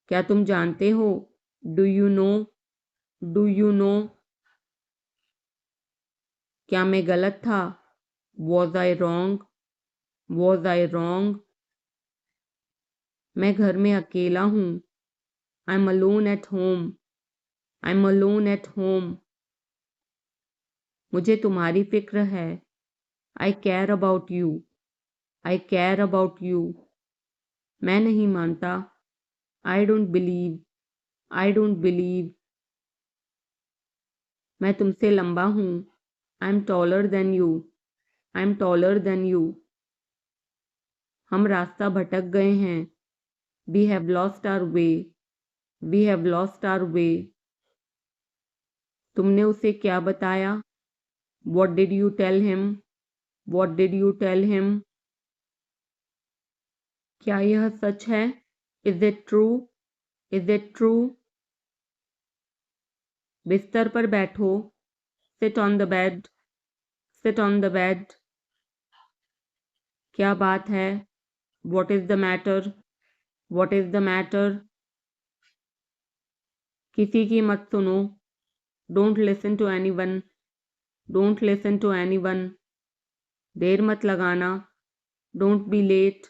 क्या तुम जानते हो? Do you know? Do you know? क्या मैं गलत था? Was I wrong? Was I wrong? मैं घर में अकेला हूँ। I am alone at home. I am alone at home. मुझे तुम्हारी फिक्र है। I care about you. I care about you. मैं नहीं मानता। I don't believe. I don't believe. मैं तुमसे लंबा हूँ। I am taller than you. I am taller than you. हम रास्ता भटक गए हैं। We have lost our way. We have lost our way. तुमने उसे क्या बताया? What did you tell him? What did you tell him? क्या यह सच है? Is it true? Is it true? बिस्तर पर बैठो। Sit on the bed. Sit on the bed. क्या बात है? What is the matter? What is the matter? किसी की मत सुनो। Don't listen to any one. Don't listen to anyone. देर मत लगाना। Don't be late.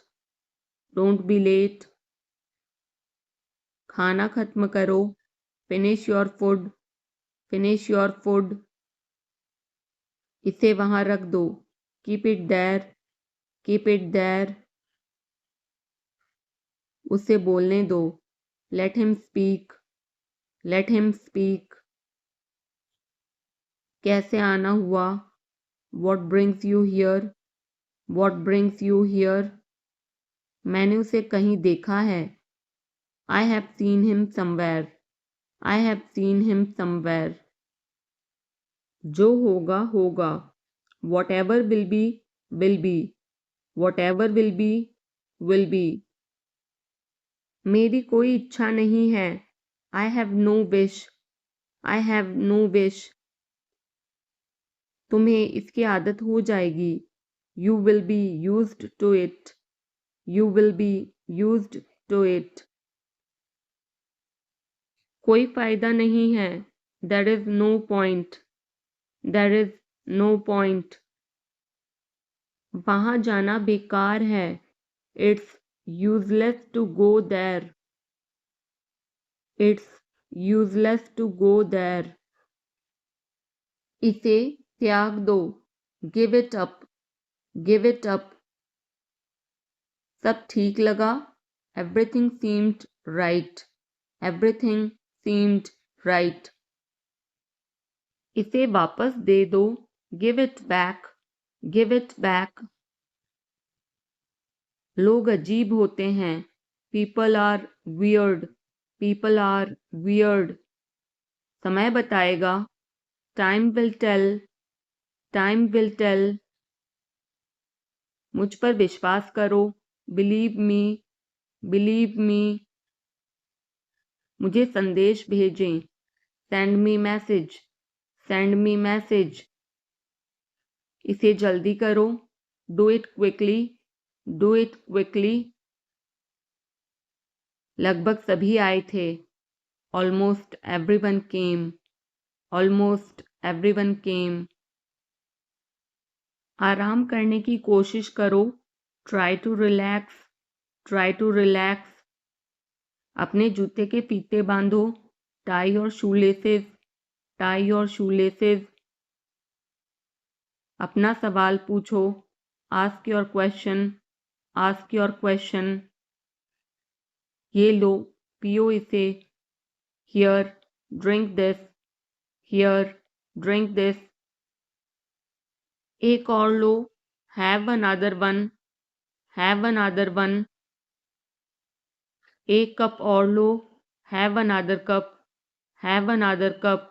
Don't be late. खाना खत्म करो। Finish your food. Finish your food. इसे वहां रख दो। Keep it there. Keep it there. उसे बोलने दो। Let him speak. Let him speak. कैसे आना हुआ? What brings you here? What brings you here? मैंने उसे कहीं देखा है। I have seen him somewhere. I have seen him somewhere. जो होगा होगा। Whatever will be will be. Whatever will be will be. मेरी कोई इच्छा नहीं है। I have no wish. I have no wish. तुम्हें इसकी आदत हो जाएगी। You will be used to it. You will be used to it. कोई फायदा नहीं है। There is no point. There is no point. वहां जाना बेकार है। It's useless to go there. It's useless to go there. इसे त्याग दो। Give it up. Give it up. सब ठीक लगा। Everything seemed right. Everything seemed right. इसे वापस दे दो। Give it back. Give it back. लोग अजीब होते हैं। People are weird. People are weird. समय बताएगा। Time will tell. Time will tell. मुझ पर विश्वास करो। Believe me. Believe me. मुझे संदेश भेजें। Send me message. Send me message. इसे जल्दी करो। Do it quickly. Do it quickly. लगभग सभी आए थे। Almost everyone came. Almost everyone came. आराम करने की कोशिश करो। Try to relax. Try to relax. अपने जूते के फीते बांधो। टाई और शूलेसेस। टाई और शूलेसेस। अपना सवाल पूछो। Ask your question. Ask your question. ये लो, पियो इसे। Here, drink this. Here, drink this. एक और लो। Have another one. Have another one. एक कप और लो। Have another cup. Have another cup.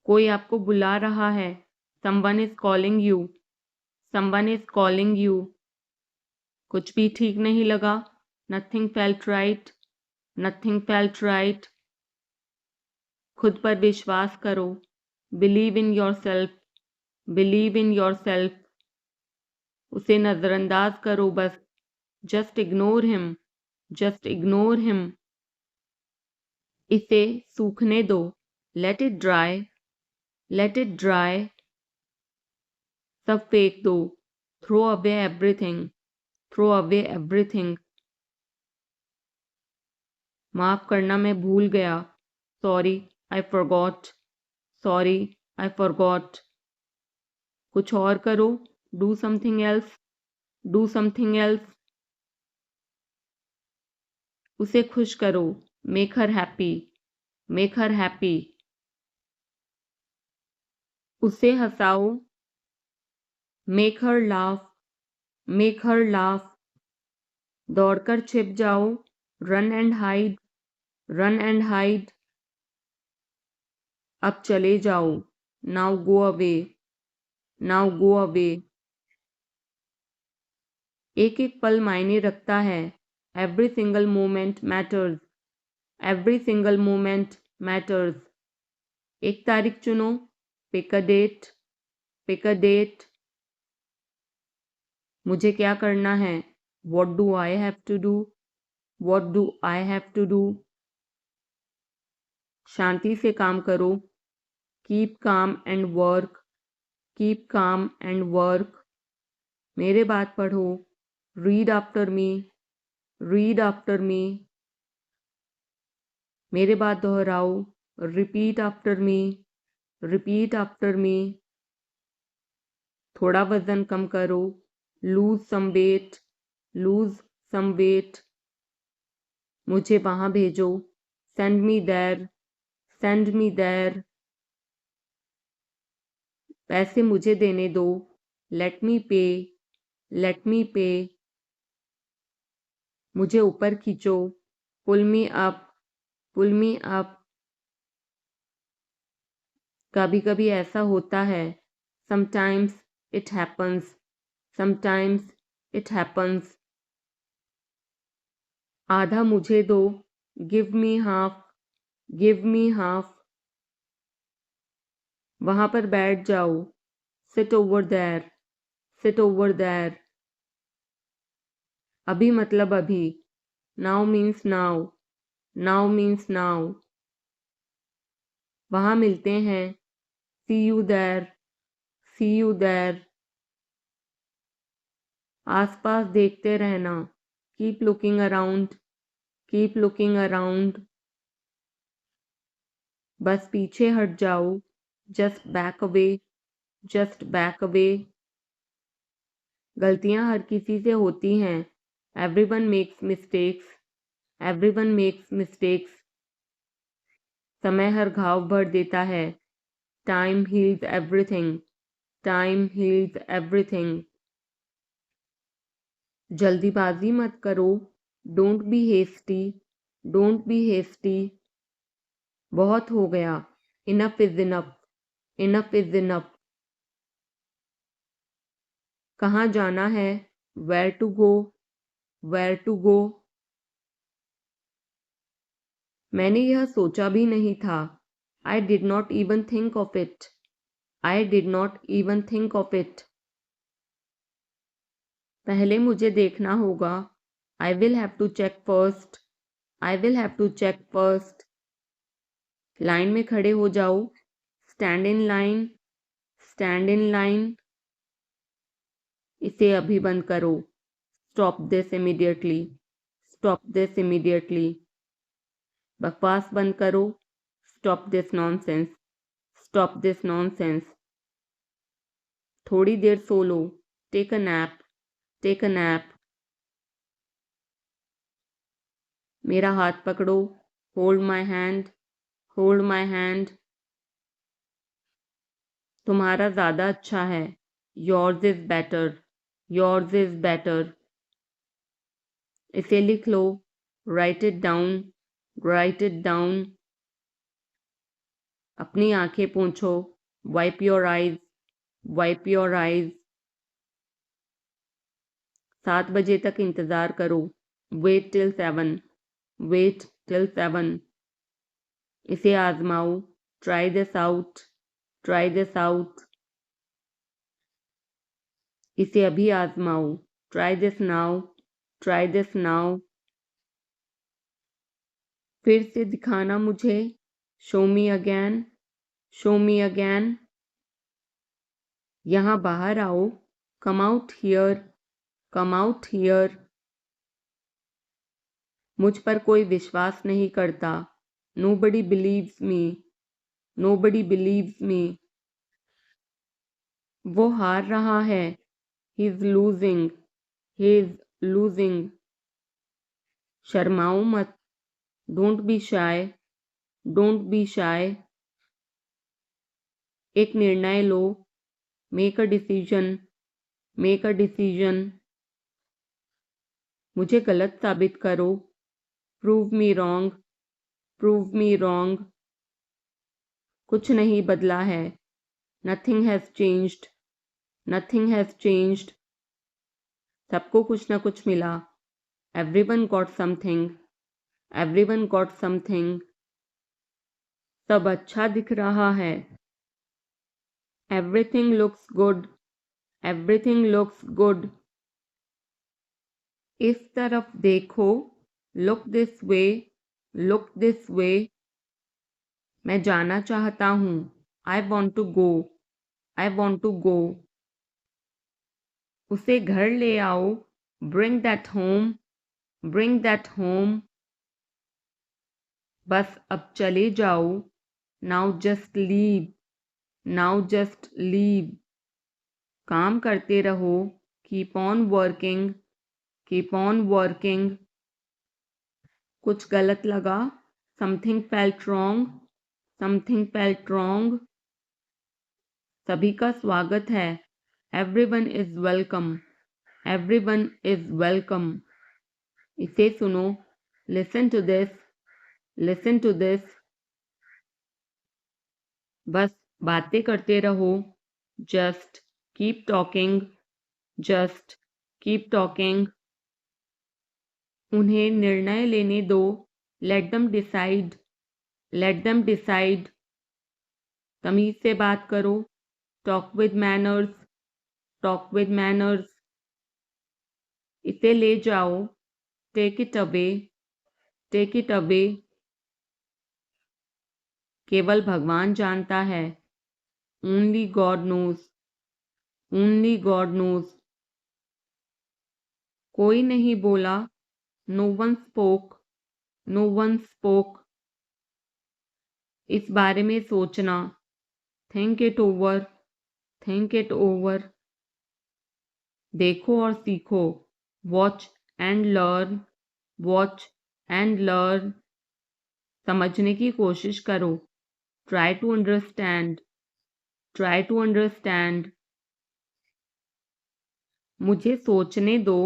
कोई आपको बुला रहा है। Someone is calling you. Someone is calling you. कुछ भी ठीक नहीं लगा। Nothing felt right. Nothing felt right. खुद पर विश्वास करो। Believe in your self. Believe in yourself. उसे नजरअंदाज करो बस। Just ignore him. Just ignore him. इसे सूखने दो, let it dry, let it dry. सब फेंक दो, throw away everything, throw away everything. माफ करना, मैं भूल गया, sorry I forgot, sorry I forgot. कुछ और करो, do something else, do something else. उसे खुश करो, make her happy, make her happy. उसे हंसाओ, make her laugh, make her laugh. दौड़कर छिप जाओ, run and hide, run and hide. अब चले जाओ, now go away, now go away. एक एक पल मायने रखता है, every single moment matters, every single moment matters. एक तारीख चुनो, pick a date, pick a date. मुझे क्या करना है, what do I have to do, what do I have to do. शांति से काम करो, keep calm and work, keep calm and work. मेरे बात पढ़ो, read after me, read after me. मेरे बात दोहराओ, repeat after me, repeat after me. थोड़ा वजन कम करो, lose some weight, lose some weight. मुझे वहां भेजो, send me there, send me there. पैसे मुझे देने दो, लेट मी पे, लेट मी पे। मुझे ऊपर खींचो, पुल मी अप, पुल मी अप। कभी कभी ऐसा होता है, sometimes it happens, sometimes it happens. आधा मुझे दो, give me half, give me half. वहां पर बैठ जाओ, sit over there, sit over there. अभी मतलब अभी, now means now, now means now. वहां मिलते हैं, see you there, see you there. आसपास देखते रहना, keep looking around, keep looking around. बस पीछे हट जाओ, just back away, just back away. गलतियां हर किसी से होती हैं, everyone makes mistakes, everyone makes mistakes. समय हर घाव भर देता है, time heals everything, time heals everything. जल्दीबाजी मत करो, don't be hasty, don't be hasty. बहुत हो गया, enough is enough, enough is enough. कहाँ जाना है, where to go, where to go. मैंने यह सोचा भी नहीं था, I did not even think of it, I did not even think of it. पहले मुझे देखना होगा, I will have to check first, I will have to check first. Line में खड़े हो जाओ, stand in line, stand in line. इसे अभी बंद करो, stop this immediately, stop this immediately. बकवास बंद करो, stop this nonsense, stop this nonsense. थोड़ी देर सो लो, take a nap, take a nap. मेरा हाथ पकड़ो, hold my hand, hold my hand. तुम्हारा ज़्यादा अच्छा है, yours is better, yours is better. इसे लिख लो, write it down, write it down. अपनी आंखें पोंछो, wipe your eyes, wipe your eyes. 7 बजे तक इंतज़ार करो, वेट टिल 7, वेट टिल 7। इसे आजमाओ, try this out, try this out. इसे अभी आजमाओ, try this now, try this now. फिर से दिखाना मुझे, show me again, show me again. यहाँ बाहर आओ, come out here, come out here. मुझ पर कोई विश्वास नहीं करता, nobody believes me, nobody believes me. वो हार रहा है, he is losing, he is losing. शर्माओ मत, don't be shy, don't be shy. एक निर्णय लो, make a decision, make a decision. मुझे गलत साबित करो, prove me wrong, prove me wrong. कुछ नहीं बदला है, nothing has changed, nothing has changed. सबको कुछ ना कुछ मिला, everyone got something, everyone got something. सब अच्छा दिख रहा है, everything looks good, everything looks good. इस तरफ देखो, look this way, look this way. मैं जाना चाहता हूँ, I want to go, I want to गो। उसे घर ले आओ, bring that home, bring that home. बस अब चले जाओ, now just leave, now just leave. काम करते रहो, keep on working, keep on working. कुछ गलत लगा, something felt wrong, something felt wrong. सभी का स्वागत है, everyone is welcome, everyone is welcome. इसे सुनो, listen to this, listen to this. बस बातें करते रहो, just keep talking, just keep talking. उन्हें निर्णय लेने दो, let them decide, let them decide. तमीज से बात करो, talk with manners, talk with manners. इसे ले जाओ, take it away, take it away. केवल भगवान जानता है, only God knows, only God knows. कोई नहीं बोला, no one spoke, no one spoke. इस बारे में सोचना, think it over, think it over. देखो और सीखो, watch and learn, watch and learn. समझने की कोशिश करो, try to understand, try to understand. मुझे सोचने दो,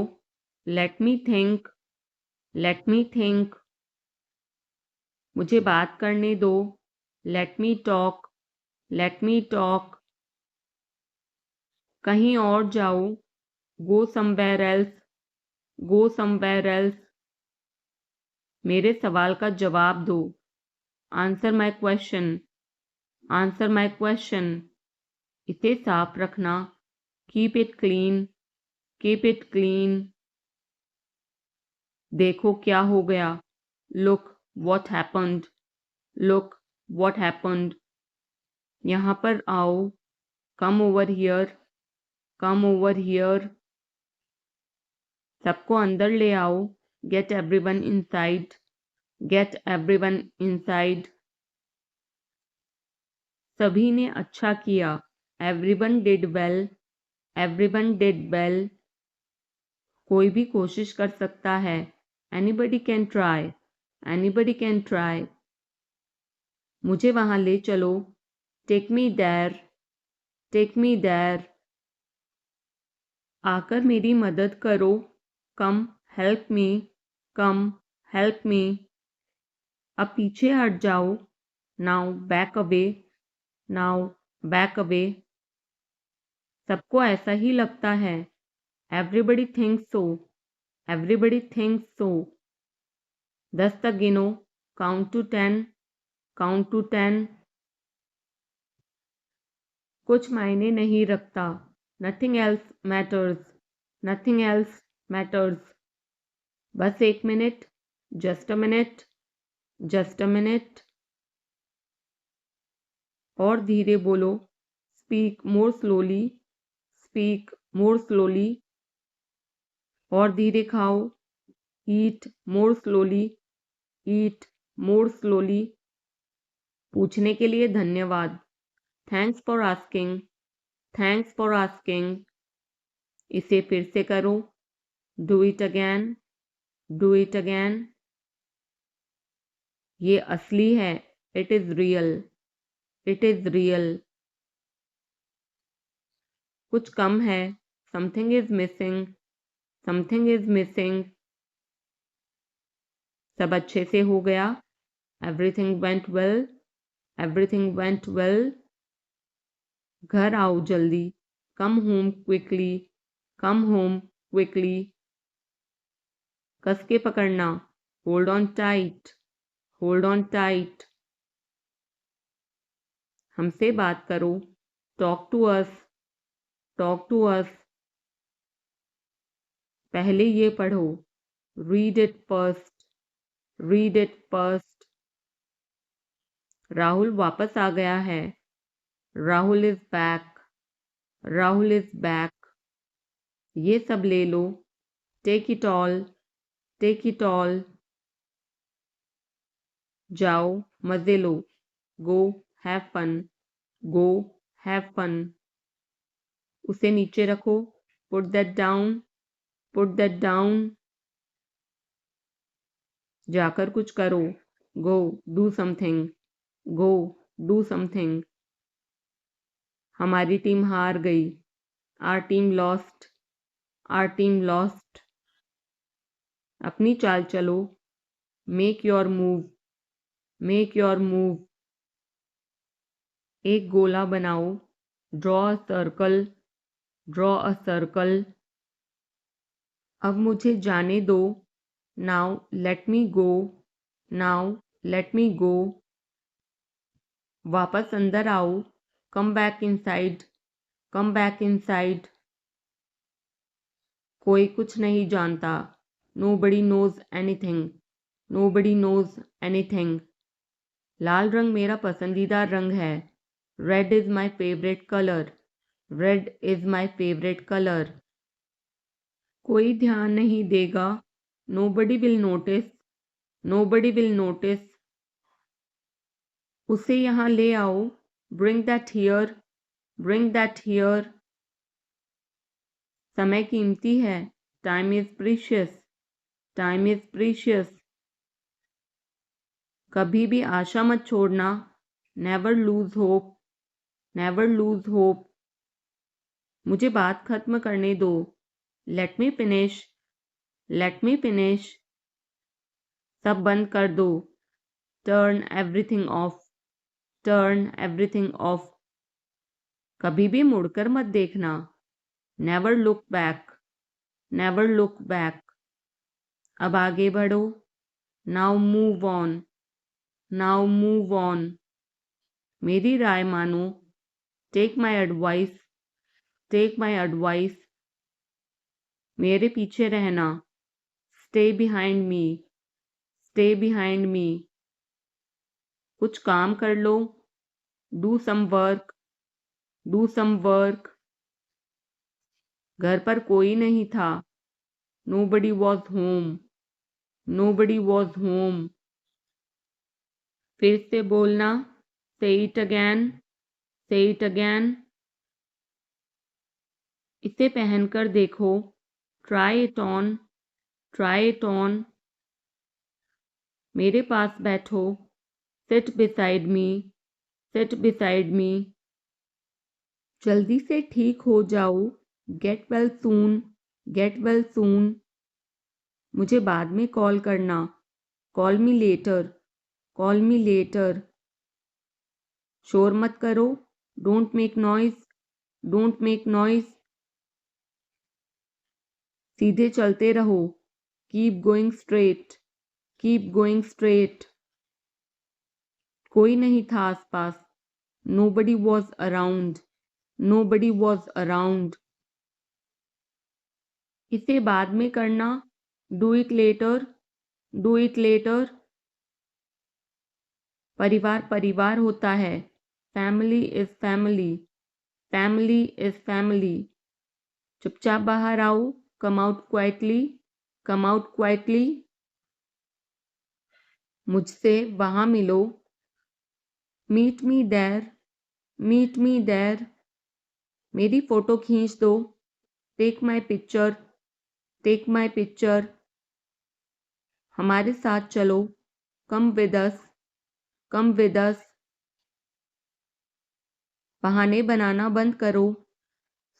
let me think, let me think. मुझे बात करने दो, let me talk, let me talk. कहीं और जाओ, go somewhere else, go somewhere else. मेरे सवाल का जवाब दो, answer my question, answer my question. इसे साफ रखना, keep it clean, keep it clean. देखो क्या हो गया, look what happened, look what happened. यहाँ पर आओ, come over here, come over here. सबको अंदर ले आओ, get everyone inside, get everyone inside. सभी ने अच्छा किया, everyone did well, everyone did well. कोई भी कोशिश कर सकता है, anybody can try, anybody can try. मुझे वहां ले चलो, take me there, take me there. आकर मेरी मदद करो, कम हेल्प मी, कम हेल्प मी। अब पीछे हट जाओ, now back away, now back away. सबको ऐसा ही लगता है, एवरीबडी थिंक्स सो, एवरीबडी थिंक्स सो। 10 तक गिनो, काउंट टू 10, काउंट टू 10। कुछ मायने नहीं रखता, nothing else matters, nothing else matters. बस 1 minute, just a minute, just a minute. और धीरे बोलो, speak more slowly, speak more slowly. और धीरे खाओ, ईट मोर स्लोली, ईट मोर स्लोली। पूछने के लिए धन्यवाद, thanks for asking, thanks for asking. इसे फिर से करो, do it again, do it again. ये असली है, it is real, it is real. कुछ कम है, something is missing, something is missing. सब अच्छे से हो गया, everything went well, everything went well. घर आओ जल्दी, come home quickly, come home quickly. कस के पकड़ना, hold on tight, hold on tight. हमसे बात करो, talk to us, talk to us. पहले ये पढ़ो, read it first, read it first. Rahul वापस आ गया है, Rahul is back, Rahul is back. ये सब ले लो, take it all, take it all. जाओ मजे लो, go have fun, go have fun. उसे नीचे रखो, put that down, put that down. जाकर कुछ करो, go do something, go do something. हमारी टीम हार गई, our team lost, are team lost. अपनी चाल चलो, make your move, make your move. एक गोला बनाओ, draw a circle, draw a circle. अब मुझे जाने दो, now let me go, now let me go. वापस अंदर आओ, come back inside, come back inside. कोई कुछ नहीं जानता, nobody knows anything, nobody knows anything. लाल रंग मेरा पसंदीदा रंग है, red is my favourite colour, red is my favourite colour. कोई ध्यान नहीं देगा, nobody will notice, nobody will notice. उसे यहाँ ले आओ, bring that here, bring that here. समय कीमती है, time is precious, time is precious. कभी भी आशा मत छोड़ना, never lose hope, never lose hope. मुझे बात खत्म करने दो, let me finish, let me finish. सब बंद कर दो, turn everything of, turn everything of. कभी भी मुड़कर मत देखना, never look back, never look back. अब आगे बढ़ो, now move on, now move on. मेरी राय मानो, take my advice, take my advice. मेरे पीछे रहना, stay behind me, stay behind me. कुछ काम कर लो, do some work, do some work. घर पर कोई नहीं था, nobody was home, nobody was home. फिर से बोलना, say it again, say it again. इसे पहनकर देखो, try it on, try it on. मेरे पास बैठो, seat beside me, seat beside me. जल्दी से ठीक हो जाओ, get well soon, get well soon. मुझे बाद में कॉल करना, call me later, call me later. शोर मत करो, don't make noise, don't make noise. सीधे चलते रहो, keep going straight, keep going straight. कोई नहीं था आसपास, nobody was around, nobody was around. इसे बाद में करना, do it later, do it later. परिवार परिवार होता है। Family is family. Family is family. चुपचाप बाहर आओ। Come out quietly. Come out quietly. मुझसे वहां मिलो। Meet me there. Meet me there. मेरी फोटो खींच दो। Take my picture. Take my picture. हमारे साथ चलो। Come with us. Come with us. बहाने बनाना बंद करो।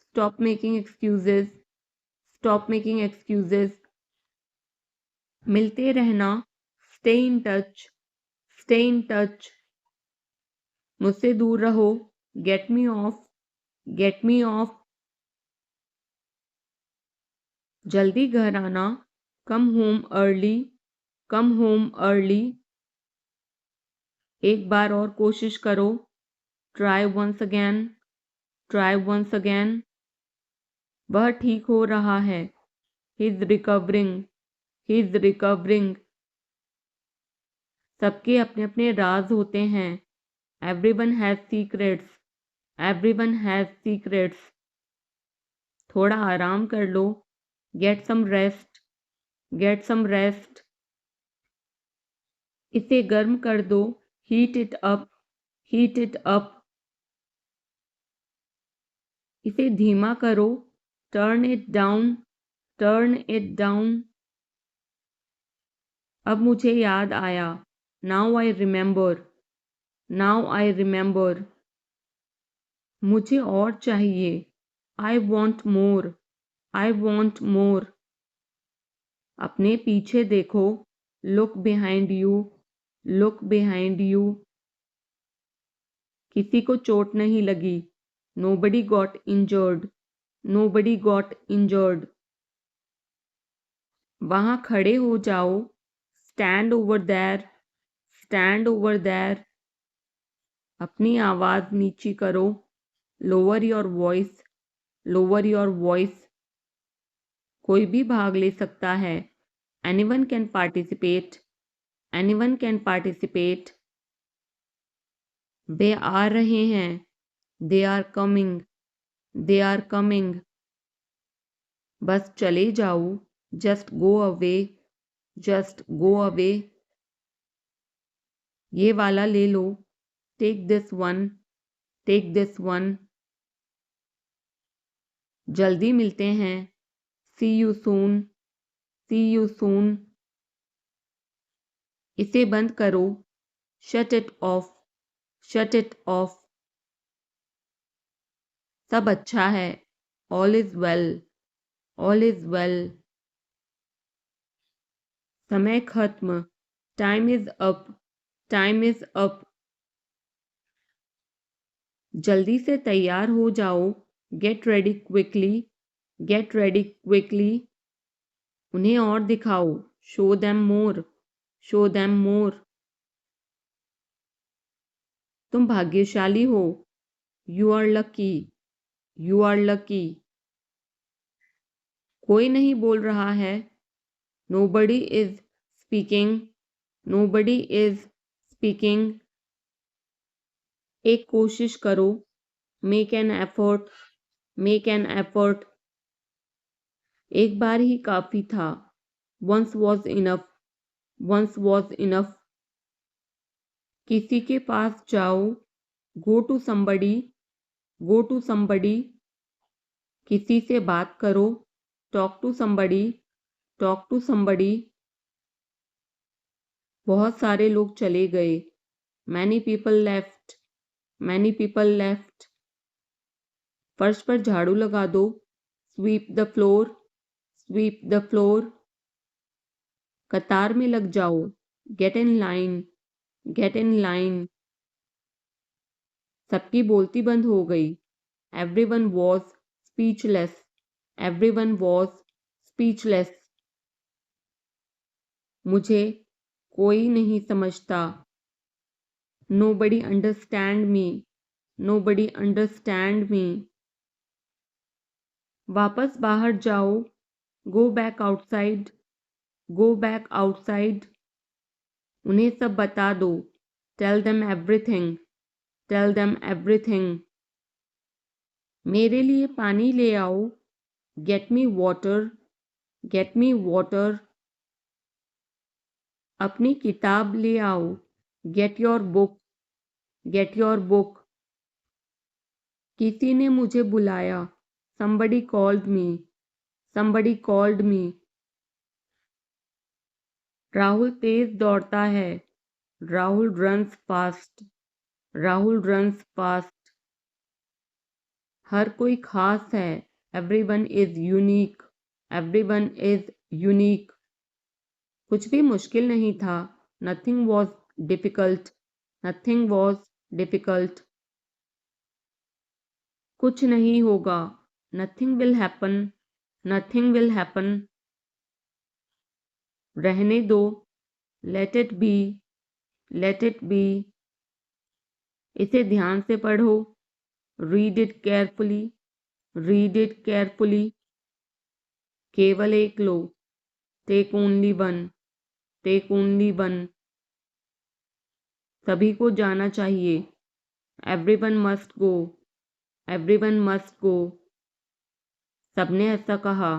Stop making excuses. Stop making excuses. मिलते रहना। Stay in touch. Stay in touch. मुझसे दूर रहो। Get me off. Get me off. जल्दी घर आना। Come home early. Come home early. एक बार और कोशिश करो। Try once again. Try once again. वह ठीक हो रहा है। He is recovering. He is recovering. सबके अपने अपने राज होते हैं। Everyone has secrets. Everyone has secrets. थोड़ा आराम कर लो। Get some rest. Get some rest. इसे गर्म कर दो। Heat it up. Heat it up. इसे धीमा करो। Turn it down. Turn it down. अब मुझे याद आया। Now I remember. Now I remember. मुझे और चाहिए। I want more. I want more. अपने पीछे देखो। Look behind you. Look behind you. किसी को चोट नहीं लगी। Nobody got injured. Nobody got injured. वहां खड़े हो जाओ। Stand over there. Stand over there. अपनी आवाज नीची करो। Lower your voice. Lower your voice. कोई भी भाग ले सकता है। Anyone can participate. Anyone can participate. वे आ रहे हैं। They are coming. They are coming. बस चले जाओ। Just go away. Just go away. ये वाला ले लो। Take this one. Take this one. जल्दी मिलते हैं। See you soon. See you soon. इसे बंद करो। Shut it off. Shut it off. सब अच्छा है। All is well. All is well. समय खत्म। Time is up. Time is up. जल्दी से तैयार हो जाओ। Get ready quickly. Get ready quickly. उन्हें और दिखाओ। Show them more. Show them more. तुम भाग्यशाली हो। You are lucky. You are lucky. कोई नहीं बोल रहा है। Nobody is speaking. Nobody is speaking. एक कोशिश करो। Make an effort. Make an effort. एक बार ही काफी था। Once was enough. Once was enough. किसी के पास जाओ। Go to somebody. Go to somebody. किसी से बात करो। Talk to somebody. Talk to somebody. बहुत सारे लोग चले गए। Many people left. Many people left. फर्श पर झाड़ू लगा दो। Sweep the floor. Sweep the floor. कतार में लग जाओ। Get in line. Get in line. सबकी बोलती बंद हो गई। Everyone was speechless. Everyone was speechless. मुझे कोई नहीं समझता। Nobody understand me. Nobody understand me. वापस बाहर जाओ। Go back outside. Go back outside. उन्हें सब बता दो। Tell them everything. Tell them everything. मेरे लिए पानी ले आओ. Get me water. Get me water. अपनी किताब ले आओ. Get your book. Get your book. किसी ने मुझे बुलाया. Somebody called me. Somebody called me. Rahul तेज दौड़ता है. Rahul runs fast. Rahul runs fast. हर कोई खास है. Everyone is unique. Everyone is unique. कुछ भी मुश्किल नहीं था. Nothing was difficult. Nothing was difficult. कुछ नहीं होगा. Nothing will happen. Nothing will happen. रहने दो. Let it be. Let it be. इसे ध्यान से पढ़ो. Read it carefully. Read it carefully. केवल एक लो. Take only one. Take only one. सभी को जाना चाहिए. Everyone must go. Everyone must go. सबने ऐसा कहा.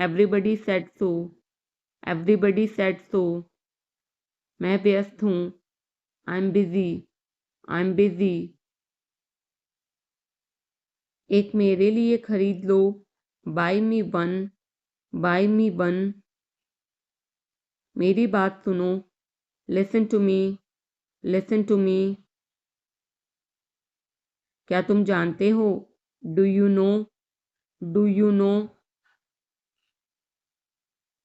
Everybody said so. Everybody said so. मैं व्यस्त हूँ. I'm busy. I'm busy. एक मेरे लिए खरीद लो. Buy me one. Buy me one. मेरी बात सुनो. Listen to me. Listen to me. क्या तुम जानते हो? Do you know? Do you know?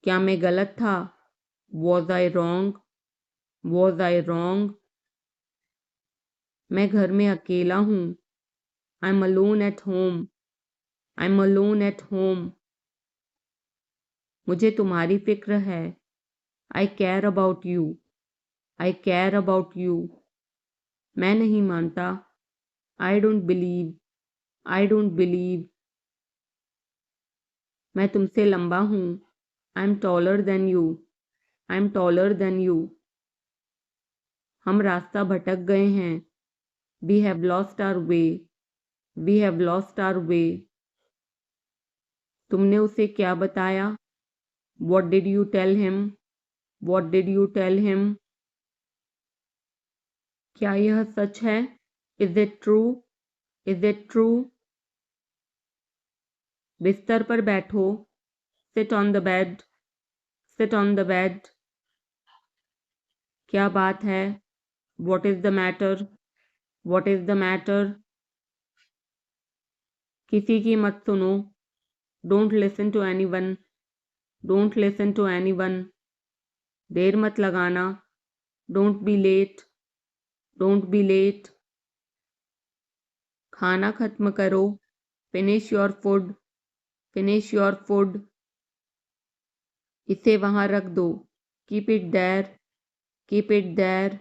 क्या मैं गलत था? Was I wrong? Was I wrong? मैं घर में अकेला हूँ. I'm alone at home. I'm alone at home. मुझे तुम्हारी फिक्र है. I care about you. I care about you. मैं नहीं मानता. I don't believe. I don't believe. मैं तुमसे लंबा हूँ. I'm taller than you. I'm taller than you. हम रास्ता भटक गए हैं. We have lost our way. We have lost our way. तुमने उसे क्या बताया? What did you tell him? What did you tell him? क्या यह सच है? Is it true? Is it true? बिस्तर पर बैठो. Sit on the bed. Sit on the bed. क्या बात है? What is the matter? What is the matter? किसी की मत सुनो. Don't listen to anyone. Don't listen to anyone. देर मत लगाना. Don't be late. Don't be late. खाना खत्म करो. Finish your food. Finish your food. इसे वहां रख दो. Keep it there. Keep it there.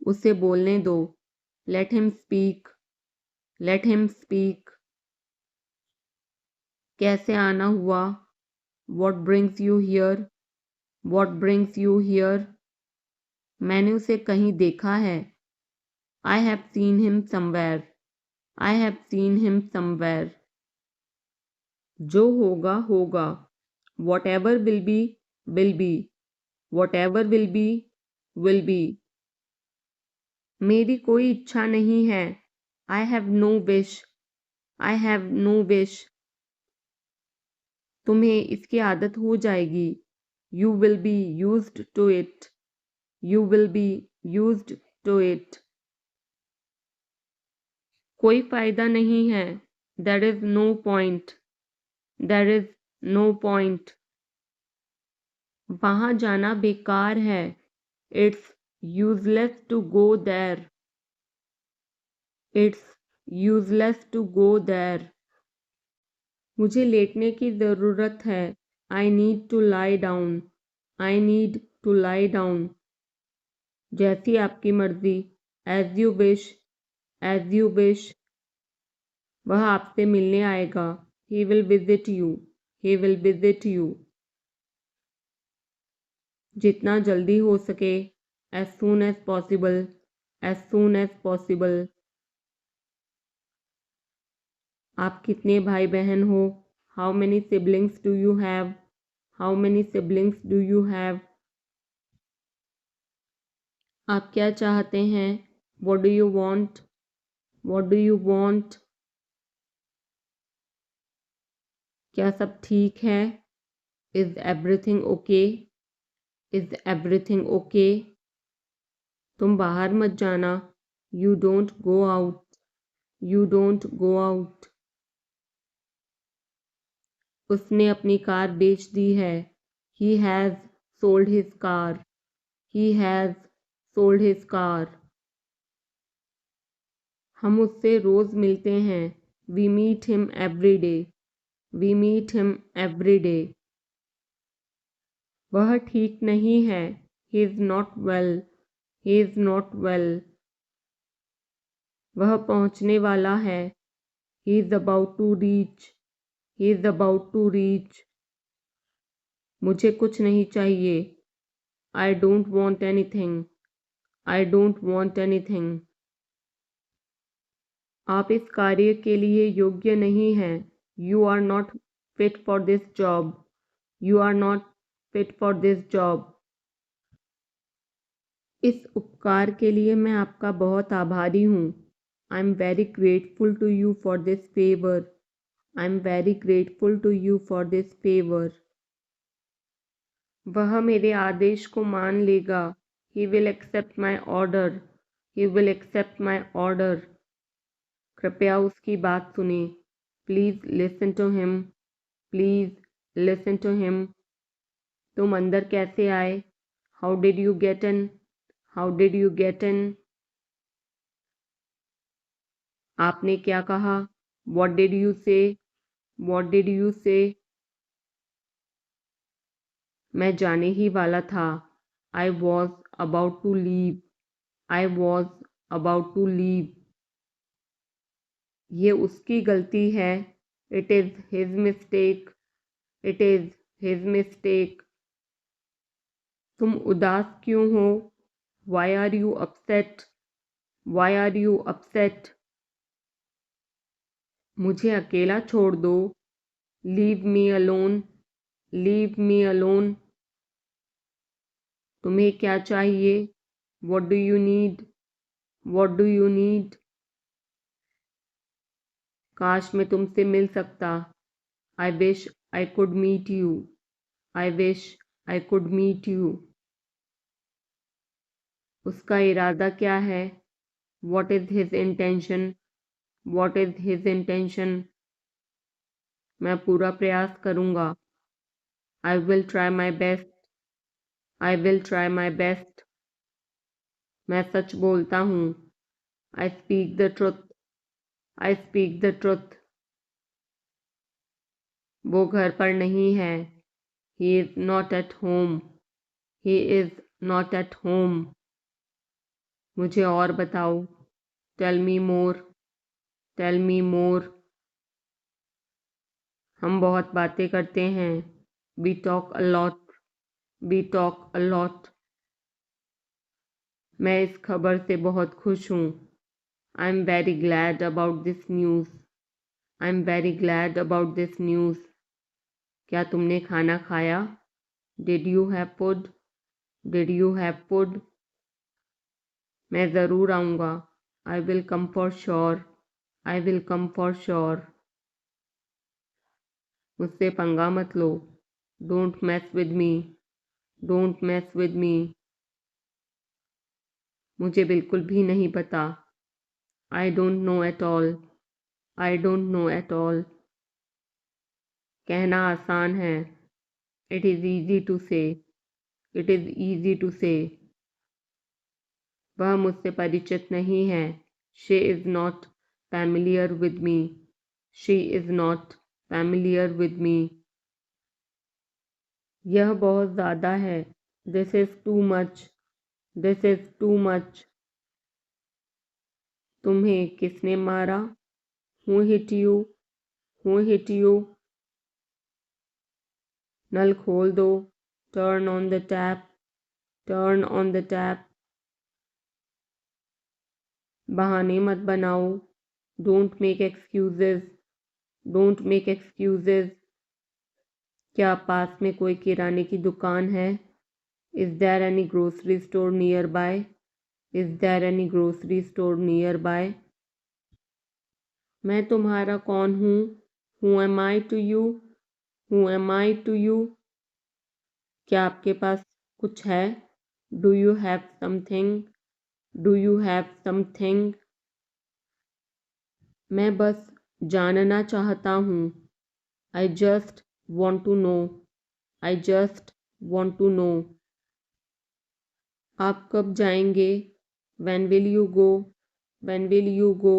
उसे बोलने दो. Let him speak. Let him speak. कैसे आना हुआ? What brings you here? What brings you here? मैंने उसे कहीं देखा है. I have seen him somewhere. I have seen him somewhere. जो होगा होगा. Whatever will be will be. Whatever will be will be. मेरी कोई इच्छा नहीं है. I have no wish. I have no wish. तुम्हें इसकी आदत हो जाएगी. You will be used to it. You will be used to it. कोई फायदा नहीं है. There is no point. There is no point. वहां जाना बेकार है. It's useless to go there. It's useless to go there. मुझे लेटने की ज़रूरत है. I need to lie down. I need to lie down. जैसी आपकी मर्जी. As you wish. As you wish. वह आपसे मिलने आएगा. He will visit you. He will visit you. जितना जल्दी हो सके. as soon as possible, as soon as possible. आप कितने भाई बहन हो? How many siblings do you have? How many siblings do you have? आप क्या चाहते हैं? What do you want? What do you want? क्या सब ठीक है? Is everything okay? Is everything okay? तुम बाहर मत जाना. You don't go out. You don't go out. उसने अपनी कार बेच दी है. He has sold his car. He has sold his car. हम उससे रोज मिलते हैं. We meet him every day. We meet him every day. वह ठीक नहीं है. He is not well. He is not well. वह पहुंचने वाला है. He is about to reach. He is about to reach. मुझे कुछ नहीं चाहिए. I don't want anything. I don't want anything. आप इस कार्य के लिए योग्य नहीं हैं. You are not fit for this job. You are not fit for this job. इस उपकार के लिए मैं आपका बहुत आभारी हूँ. I'm very grateful to you for this favor. I'm very grateful to you for this favor. वह मेरे आदेश को मान लेगा. He will accept my order. He will accept my order. कृपया उसकी बात सुने. Please listen to him. Please listen to him. तुम अंदर कैसे आए? How did you get in? How did you get in? आपने क्या कहा? What did you say? What did you say? मैं जाने ही वाला था. I was about to leave. I was about to leave. ये उसकी गलती है. It is his mistake. It is his mistake. तुम उदास क्यों हो? Why are you upset? Why are you upset? मुझे अकेला छोड़ दो. Leave me alone. Leave me alone. तुम्हें क्या चाहिए? What do you need? What do you need? काश मैं तुमसे मिल सकता. I wish I could meet you. I wish I could meet you. उसका इरादा क्या है? What is his intention? What is his intention? मैं पूरा प्रयास करूँगा. I will try my best. I will try my best. मैं सच बोलता हूँ. I speak the truth. I speak the truth. वो घर पर नहीं है. He is not at home. He is not at home. मुझे और बताओ. Tell me more. Tell me more. हम बहुत बातें करते हैं. We talk a lot. We talk a lot. मैं इस खबर से बहुत खुश हूँ. I'm very glad about this news. I'm very glad about this news. क्या तुमने खाना खाया? Did you have food? Did you have food? मैं ज़रूर आऊँगा. I will come for sure. I will come for sure. मुझसे पंगा मत लो. Don't mess with me. Don't mess with me. मुझे बिल्कुल भी नहीं पता. I don't know at all. I don't know at all. कहना आसान है. It is easy to say. It is easy to say. वह मुझसे परिचित नहीं है. She is not familiar with me. She is not familiar with me. यह बहुत ज़्यादा है. This is too much. This is too much. तुम्हें किसने मारा? Who hit you? Who hit you? नल खोल दो. Turn on the tap. Turn on the tap. बहाने मत बनाओ। Don't make excuses. Don't make excuses. क्या पास में कोई किराने की दुकान है? Is there any grocery store nearby? Is there any grocery store nearby? मैं तुम्हारा कौन हूँ? Who am I to you? Who am I to you? क्या आपके पास कुछ है? Do you have something? Do you have something? मैं बस जानना चाहता हूँ। I just want to know. I just want to know. आप कब जाएंगे? When will you go? When will you go?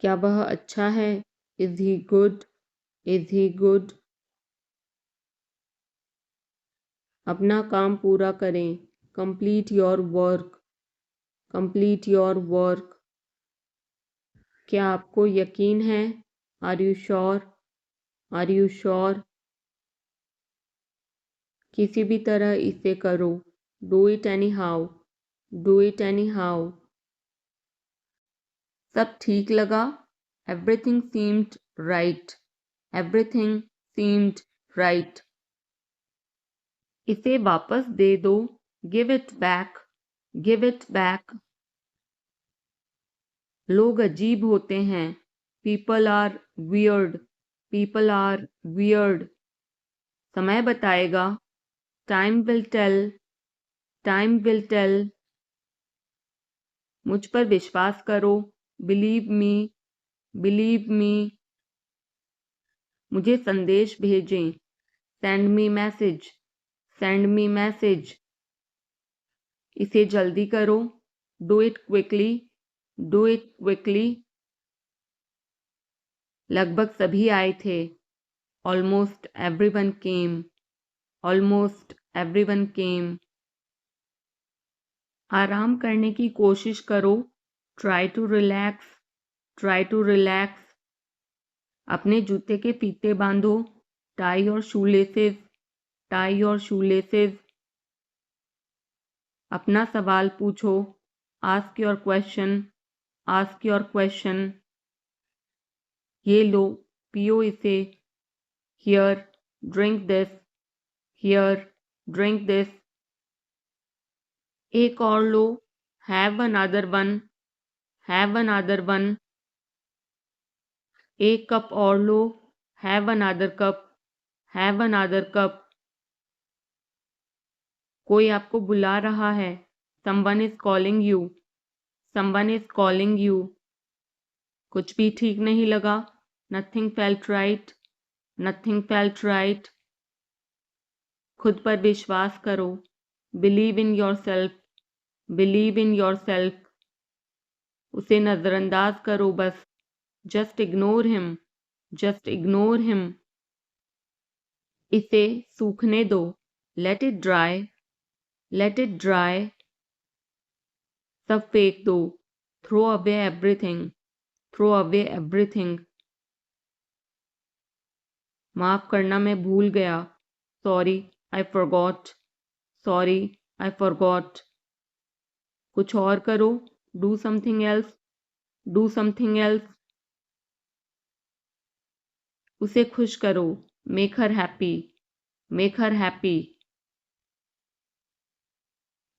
क्या वह अच्छा है? Is he good? Is he good? अपना काम पूरा करें। Complete your work. Complete your work. क्या आपको यकीन है? Are you sure? Are you sure? किसी भी तरह इसे करो। Do it anyhow. Do it anyhow. सब ठीक लगा? Everything seemed right. Everything seemed right. इसे वापस दे दो। Give it back. Give it back. लोग अजीब होते हैं। People are weird. People are weird. समय बताएगा। Time will tell. Time will tell. मुझ पर विश्वास करो। Believe me. Believe me. मुझे संदेश भेजें। Send me message. Send me message. इसे जल्दी करो। Do it quickly. Do it quickly. लगभग सभी आए थे। Almost everyone came. Almost everyone came. आराम करने की कोशिश करो। Try to relax. Try to relax. अपने जूते के फीते बांधो। Tie your shoelaces. Tie your shoelaces. अपना सवाल पूछो। Ask your question. Ask your question. ये लो, पियो इसे। Here, drink this. Here, drink this. एक और लो। Have another one. Have another one. एक कप और लो। Have another cup. Have another cup. कोई आपको बुला रहा है। Someone is calling you. Someone is calling you. कुछ भी ठीक नहीं लगा। Nothing felt right. Nothing felt right. खुद पर विश्वास करो। Believe in yourself. Believe in yourself. उसे नजरअंदाज करो बस। Just ignore him. Just ignore him. इसे सूखने दो। Let it dry. Let it dry. सब फेंक दो। Throw away everything. Throw away everything. माफ करना मैं भूल गया। Sorry, I forgot. Sorry, I forgot. कुछ और करो। Do something else. Do something else. उसे खुश करो। Make her happy. Make her happy.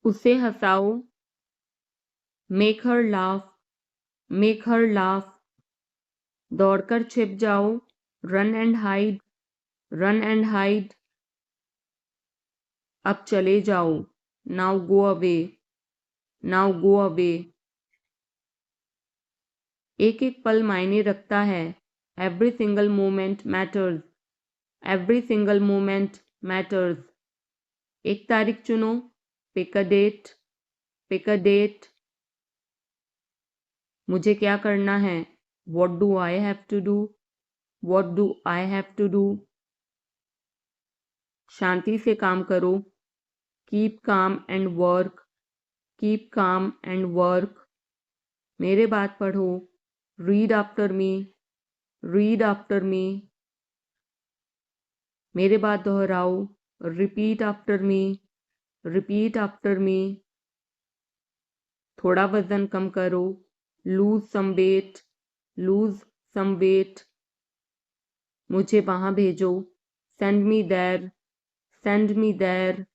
उसे हंसाओ। Make her laugh. Make her laugh. दौड़कर छिप जाओ। Run and hide. Run and hide. अब चले जाओ। Now go away. Now go away. एक एक पल मायने रखता है। Every single moment matters. Every single moment matters. एक तारीख चुनो। Pick a date. Pick a date. मुझे क्या करना है? What do I have to do? What do I have to do? शांति से काम करो। Keep calm and work. Keep calm and work. मेरे बात पढ़ो। Read after me. Read after me. मेरे बात दोहराओ। Repeat after me. Repeat after me. थोड़ा वजन कम करो, lose some weight, lose some weight. मुझे वहां भेजो, send me there, send me there.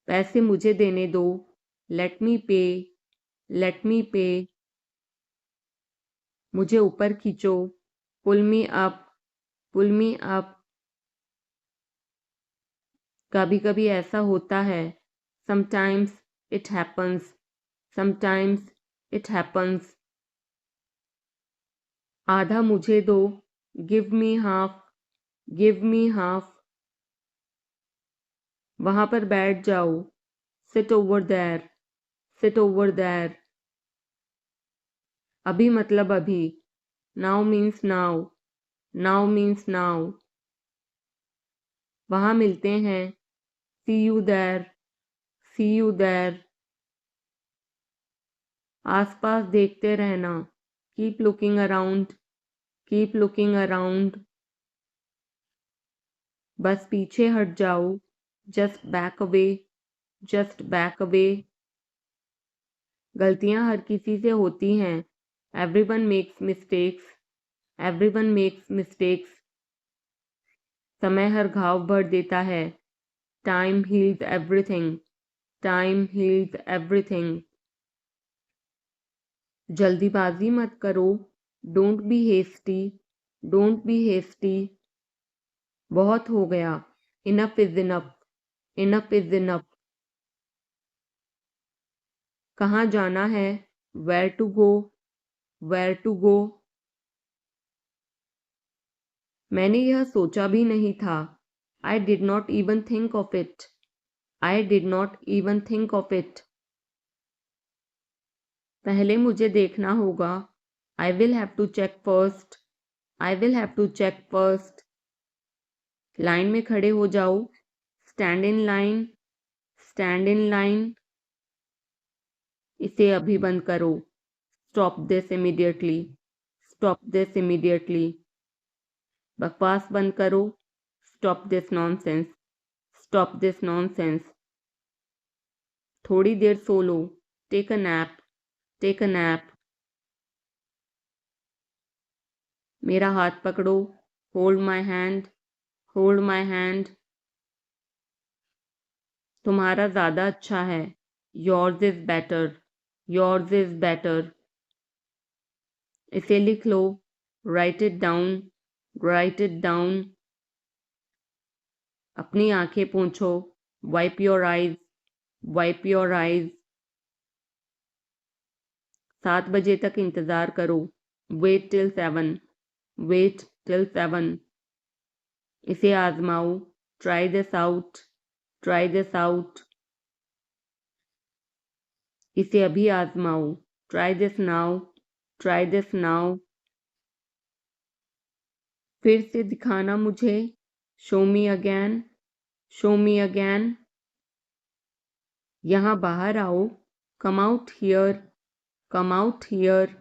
पैसे मुझे देने दो, लेट मी पे, लेट मी पे। मुझे ऊपर खींचो, पुल मी अप, पुल मी अप। कभी कभी ऐसा होता है, sometimes it happens, sometimes it happens. आधा मुझे दो, give me half, give me half. वहां पर बैठ जाओ, sit over there, sit over there. अभी मतलब अभी, now means now, now means now. वहां मिलते हैं, see you there, see you there. आसपास देखते रहना, keep looking around, keep looking around. बस पीछे हट जाओ, just back away, just back away. गलतियां हर किसी से होती हैं, everyone makes mistakes, everyone makes mistakes. समय हर घाव भर देता है, time heals everything, time heals everything. जल्दीबाजी मत करो, don't be hasty, don't be hasty. बहुत हो गया, enough is enough, enough is enough. कहाँ जाना है, where to go, where to go. मैंने यह सोचा भी नहीं था, I did not even think of it, I did not even think of it. पहले मुझे देखना होगा, I will have to check first, I will have to check first. Line में खड़े हो जाओ, stand in line, stand in line. इसे अभी बंद करो, stop this immediately, stop this immediately. बकवास बंद करो, stop this nonsense, stop this nonsense. थोड़ी देर सो लो, take a nap, take a nap. मेरा हाथ पकड़ो, hold my hand, hold my hand. तुम्हारा ज़्यादा अच्छा है, yours is better, yours is better. इसे लिख लो, write it down, write it down. अपनी आंखें पोंछो, wipe your eyes, wipe your eyes. 7 बजे तक इंतज़ार करो, वेट टिल 7, वेट टिल 7। इसे आजमाओ, try this out, try this out. इसे अभी आजमाओ, try this now, try this now. फिर से दिखाना मुझे, show me again, show me again. यहाँ बाहर आओ, come out here, come out here.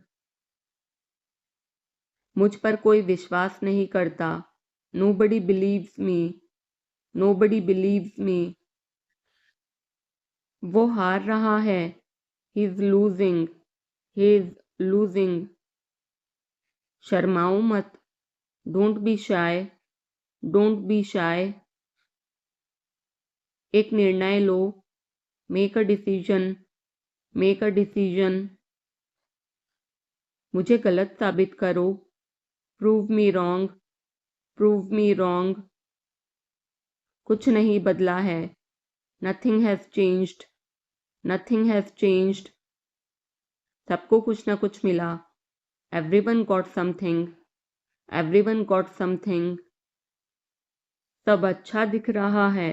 मुझ पर कोई विश्वास नहीं करता, nobody believes me, nobody believes me. वो हार रहा है, he is losing, he is losing. शर्माओ मत, don't be shy, don't be shy. एक निर्णय लो, make a decision, make a decision. मुझे गलत साबित करो, prove me wrong, prove me wrong. कुछ नहीं बदला है, nothing has changed, nothing has changed. सबको कुछ न कुछ मिला, everyone got something, everyone got something. सब अच्छा दिख रहा है,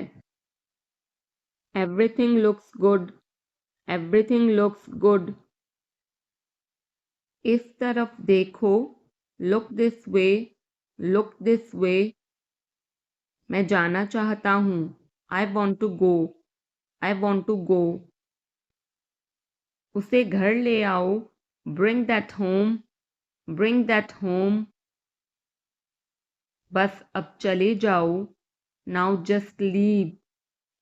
everything looks good, everything looks good. इस तरफ देखो, look this way, look this way. मैं जाना चाहता हूँ, I want to go, I want to गो। उसे घर ले आओ, bring that home, bring that home. बस अब चले जाओ, now just leave,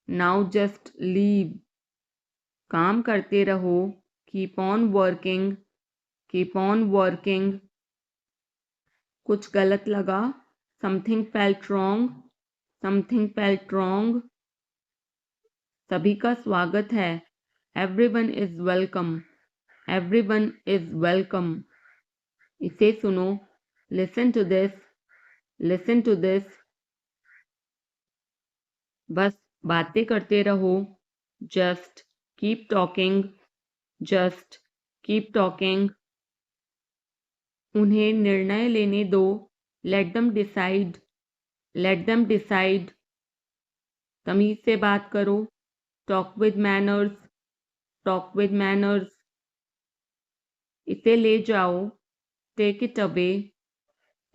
now just leave. काम करते रहो, keep on working, keep on working. कुछ गलत लगा, something felt wrong, something felt wrong. सभी का स्वागत है, everyone is welcome, everyone is welcome. इसे सुनो, listen to this, listen to this. बस बातें करते रहो, just keep talking, just keep talking. उन्हें निर्णय लेने दो, let them decide, let them decide. तमीज से बात करो, talk with manners, talk with manners. इसे ले जाओ, take it away,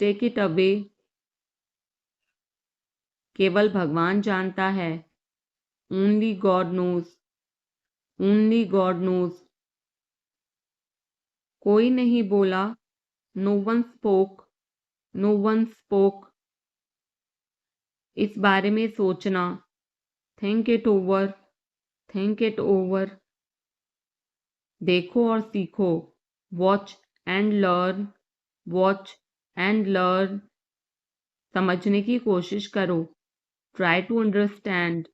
take it away. केवल भगवान जानता है, only God knows, only God knows. कोई नहीं बोला, no one spoke, no one spoke. इस बारे में सोचना, think it over, think it over. देखो और सीखो, watch and learn, watch and learn. समझने की कोशिश करो, try to understand,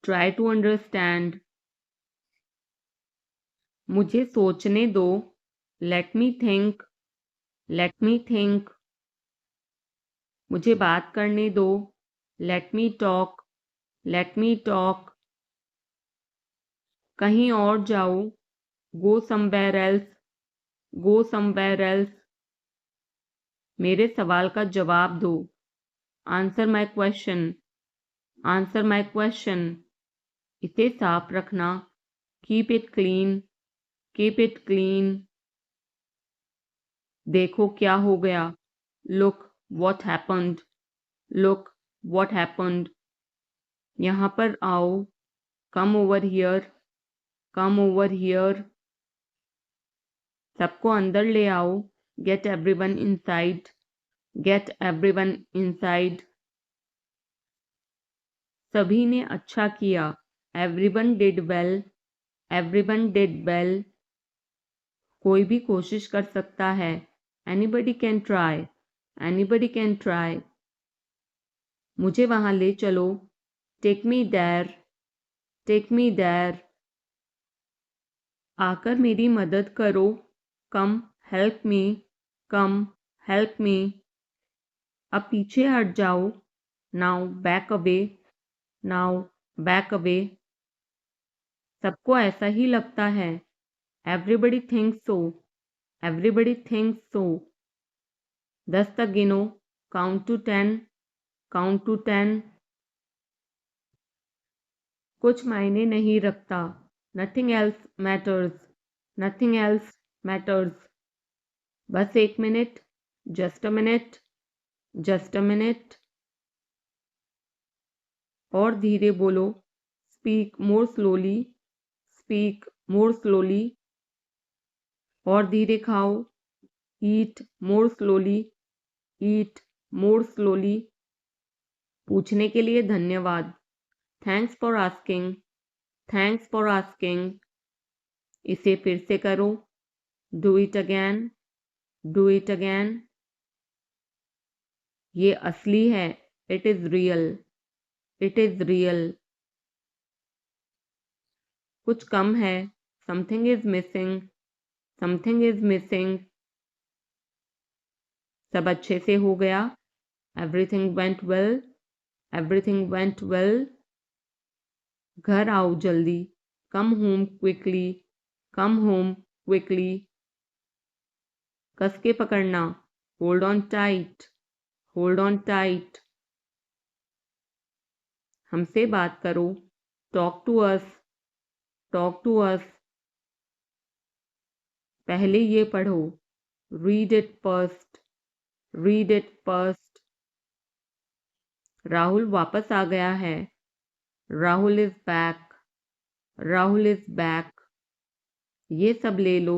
try to understand. मुझे सोचने दो, let me think, let me think. मुझे बात करने दो, let me talk, let me talk. कहीं और जाओ, go somewhere else, go somewhere else. मेरे सवाल का जवाब दो, answer my question, answer my question. इसे साफ रखना, keep it clean, keep it clean. देखो क्या हो गया, look what happened, look what happened. यहाँ पर आओ, come over here, come over here. सबको अंदर ले आओ, get everyone inside, get everyone inside. सभी ने अच्छा किया, everyone did well, everyone did well. कोई भी कोशिश कर सकता है, anybody can try, anybody can try. मुझे वहां ले चलो, take me there, take me there. आकर मेरी मदद करो, कम हेल्प मी, कम हेल्प मी। अब पीछे हट जाओ, now back away, now back away. सबको ऐसा ही लगता है, एवरीबडी थिंक्स सो, एवरीबडी थिंक्स सो। 10 तक गिनो, काउंट टू 10, काउंट टू 10। कुछ मायने नहीं रखता, nothing else matters, nothing else matters. बस 1 minute, just a minute, just a minute. और धीरे बोलो, speak more slowly, speak more slowly. और धीरे खाओ, ईट मोर स्लोली, ईट मोर स्लोली। पूछने के लिए धन्यवाद, thanks for asking, thanks for asking. इसे फिर से करो, do it again, do it again. ये असली है, it is real, it is real. कुछ कम है, something is missing, something is missing. सब अच्छे से हो गया, everything went well, everything went well. घर आओ जल्दी, come home quickly, come home quickly. कस के पकड़ना, hold on tight, hold on tight. हमसे बात करो, talk to us, talk to us. पहले ये पढ़ो, read it first, read it first. Rahul वापस आ गया है, Rahul is back, Rahul is back. ये सब ले लो,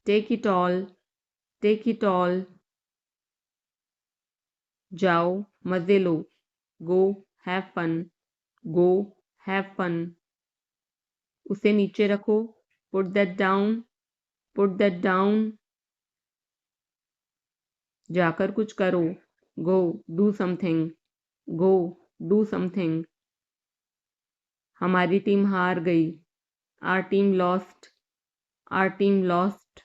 take it all, take it all. जाओ मजे लो, go have fun, go have fun. उसे नीचे रखो, put that down, put that down. जाकर कुछ करो, go do something, go do something. हमारी टीम हार गई, our team lost, our team lost.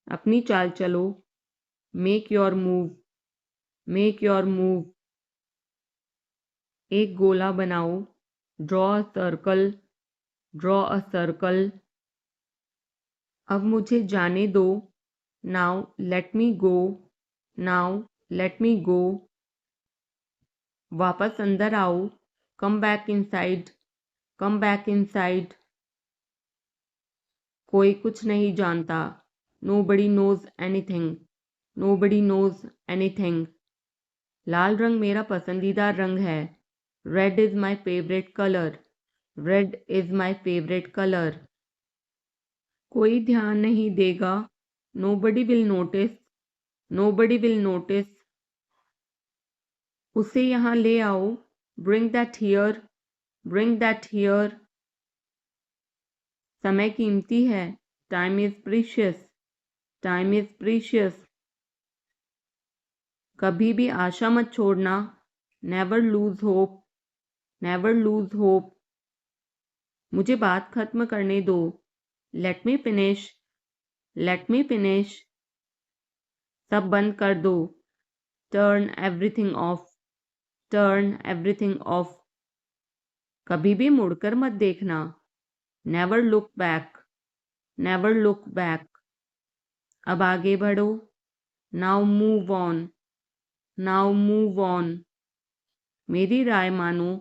अपनी चाल चलो, make your move, make your move. एक गोला बनाओ, draw a circle, draw a circle. अब मुझे जाने दो, now let me go, now let me go. वापस अंदर आओ, come back inside, come back inside. कोई कुछ नहीं जानता, nobody knows anything, nobody knows anything. लाल रंग मेरा पसंदीदा रंग है, red is my favourite colour, red is my favourite colour. कोई ध्यान नहीं देगा, nobody will notice, nobody will notice. उसे यहाँ ले आओ, bring that here, bring that here. समय कीमती है, time is precious, time is precious. कभी भी आशा मत छोड़ना, never lose hope, never lose hope. मुझे बात खत्म करने दो, let me finish, let me finish. सब बंद कर दो, turn everything of, turn everything of. कभी भी मुड़कर मत देखना, never look back, never look back. अब आगे बढ़ो, now move on, now move on. मेरी राय मानो,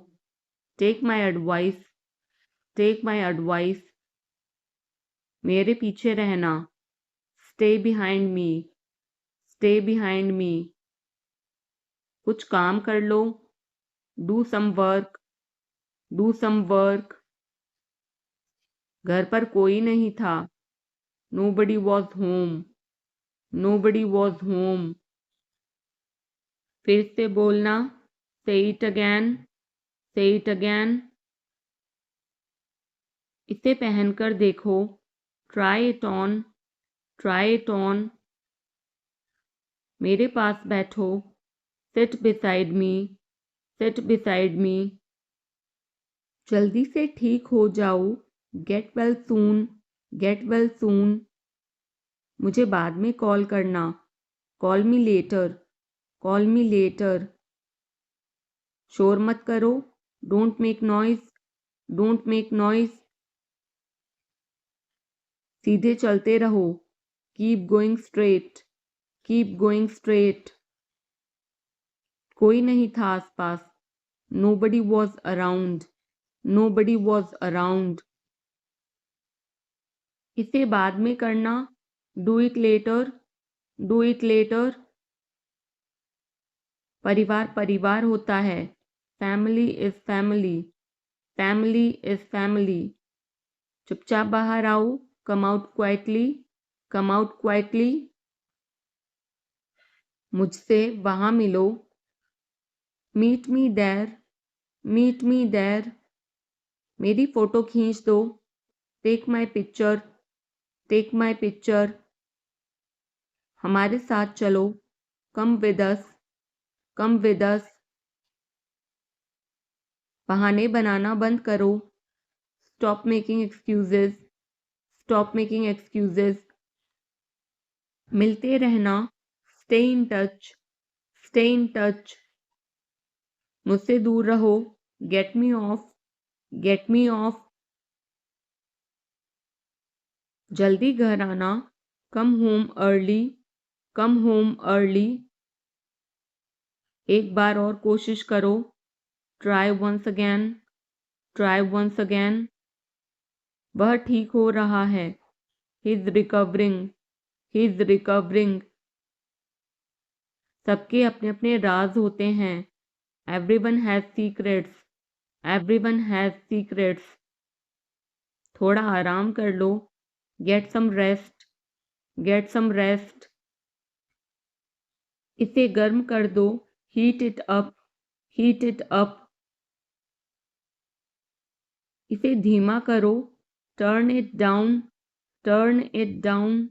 take my advice, take my advice. मेरे पीछे रहना, stay behind me, stay behind me. कुछ काम कर लो, do some work, do some work. घर पर कोई नहीं था, nobody was home, nobody was home. फिर से बोलना, say it again, say it again. इसे पहनकर देखो, try it on, try it on. मेरे पास बैठो, seat beside me, seat beside me. जल्दी से ठीक हो जाओ, get well soon, get well soon. मुझे बाद में कॉल करना, call me later, call me later. शोर मत करो, don't make noise, don't make noise. सीधे चलते रहो, keep going straight, keep going straight. कोई नहीं था आसपास, nobody was around, nobody was around. इसे बाद में करना, do it later, do it later. परिवार परिवार होता है, family is family, family is family. चुपचाप बाहर आओ, come out quietly, come out quietly. मुझसे वहां मिलो, meet me there, meet me there. मेरी फोटो खींच दो, take my picture, take my picture. हमारे साथ चलो, come with us, come with us. बहाने बनाना बंद करो, stop making excuses, stop making excuses. मिलते रहना, stay in touch, stay in touch. मुझसे दूर रहो, get me off, get me off. जल्दी घर आना, come home early, come home early. एक बार और कोशिश करो, try once again, try once again. वह ठीक हो रहा है, he is recovering, he is recovering. सबके अपने अपने राज होते हैं, everyone has secrets, everyone has secrets. थोड़ा आराम कर लो, get some rest, get some rest. इसे गर्म कर दो, heat it up, heat it up. इसे धीमा करो, turn it down, turn it down.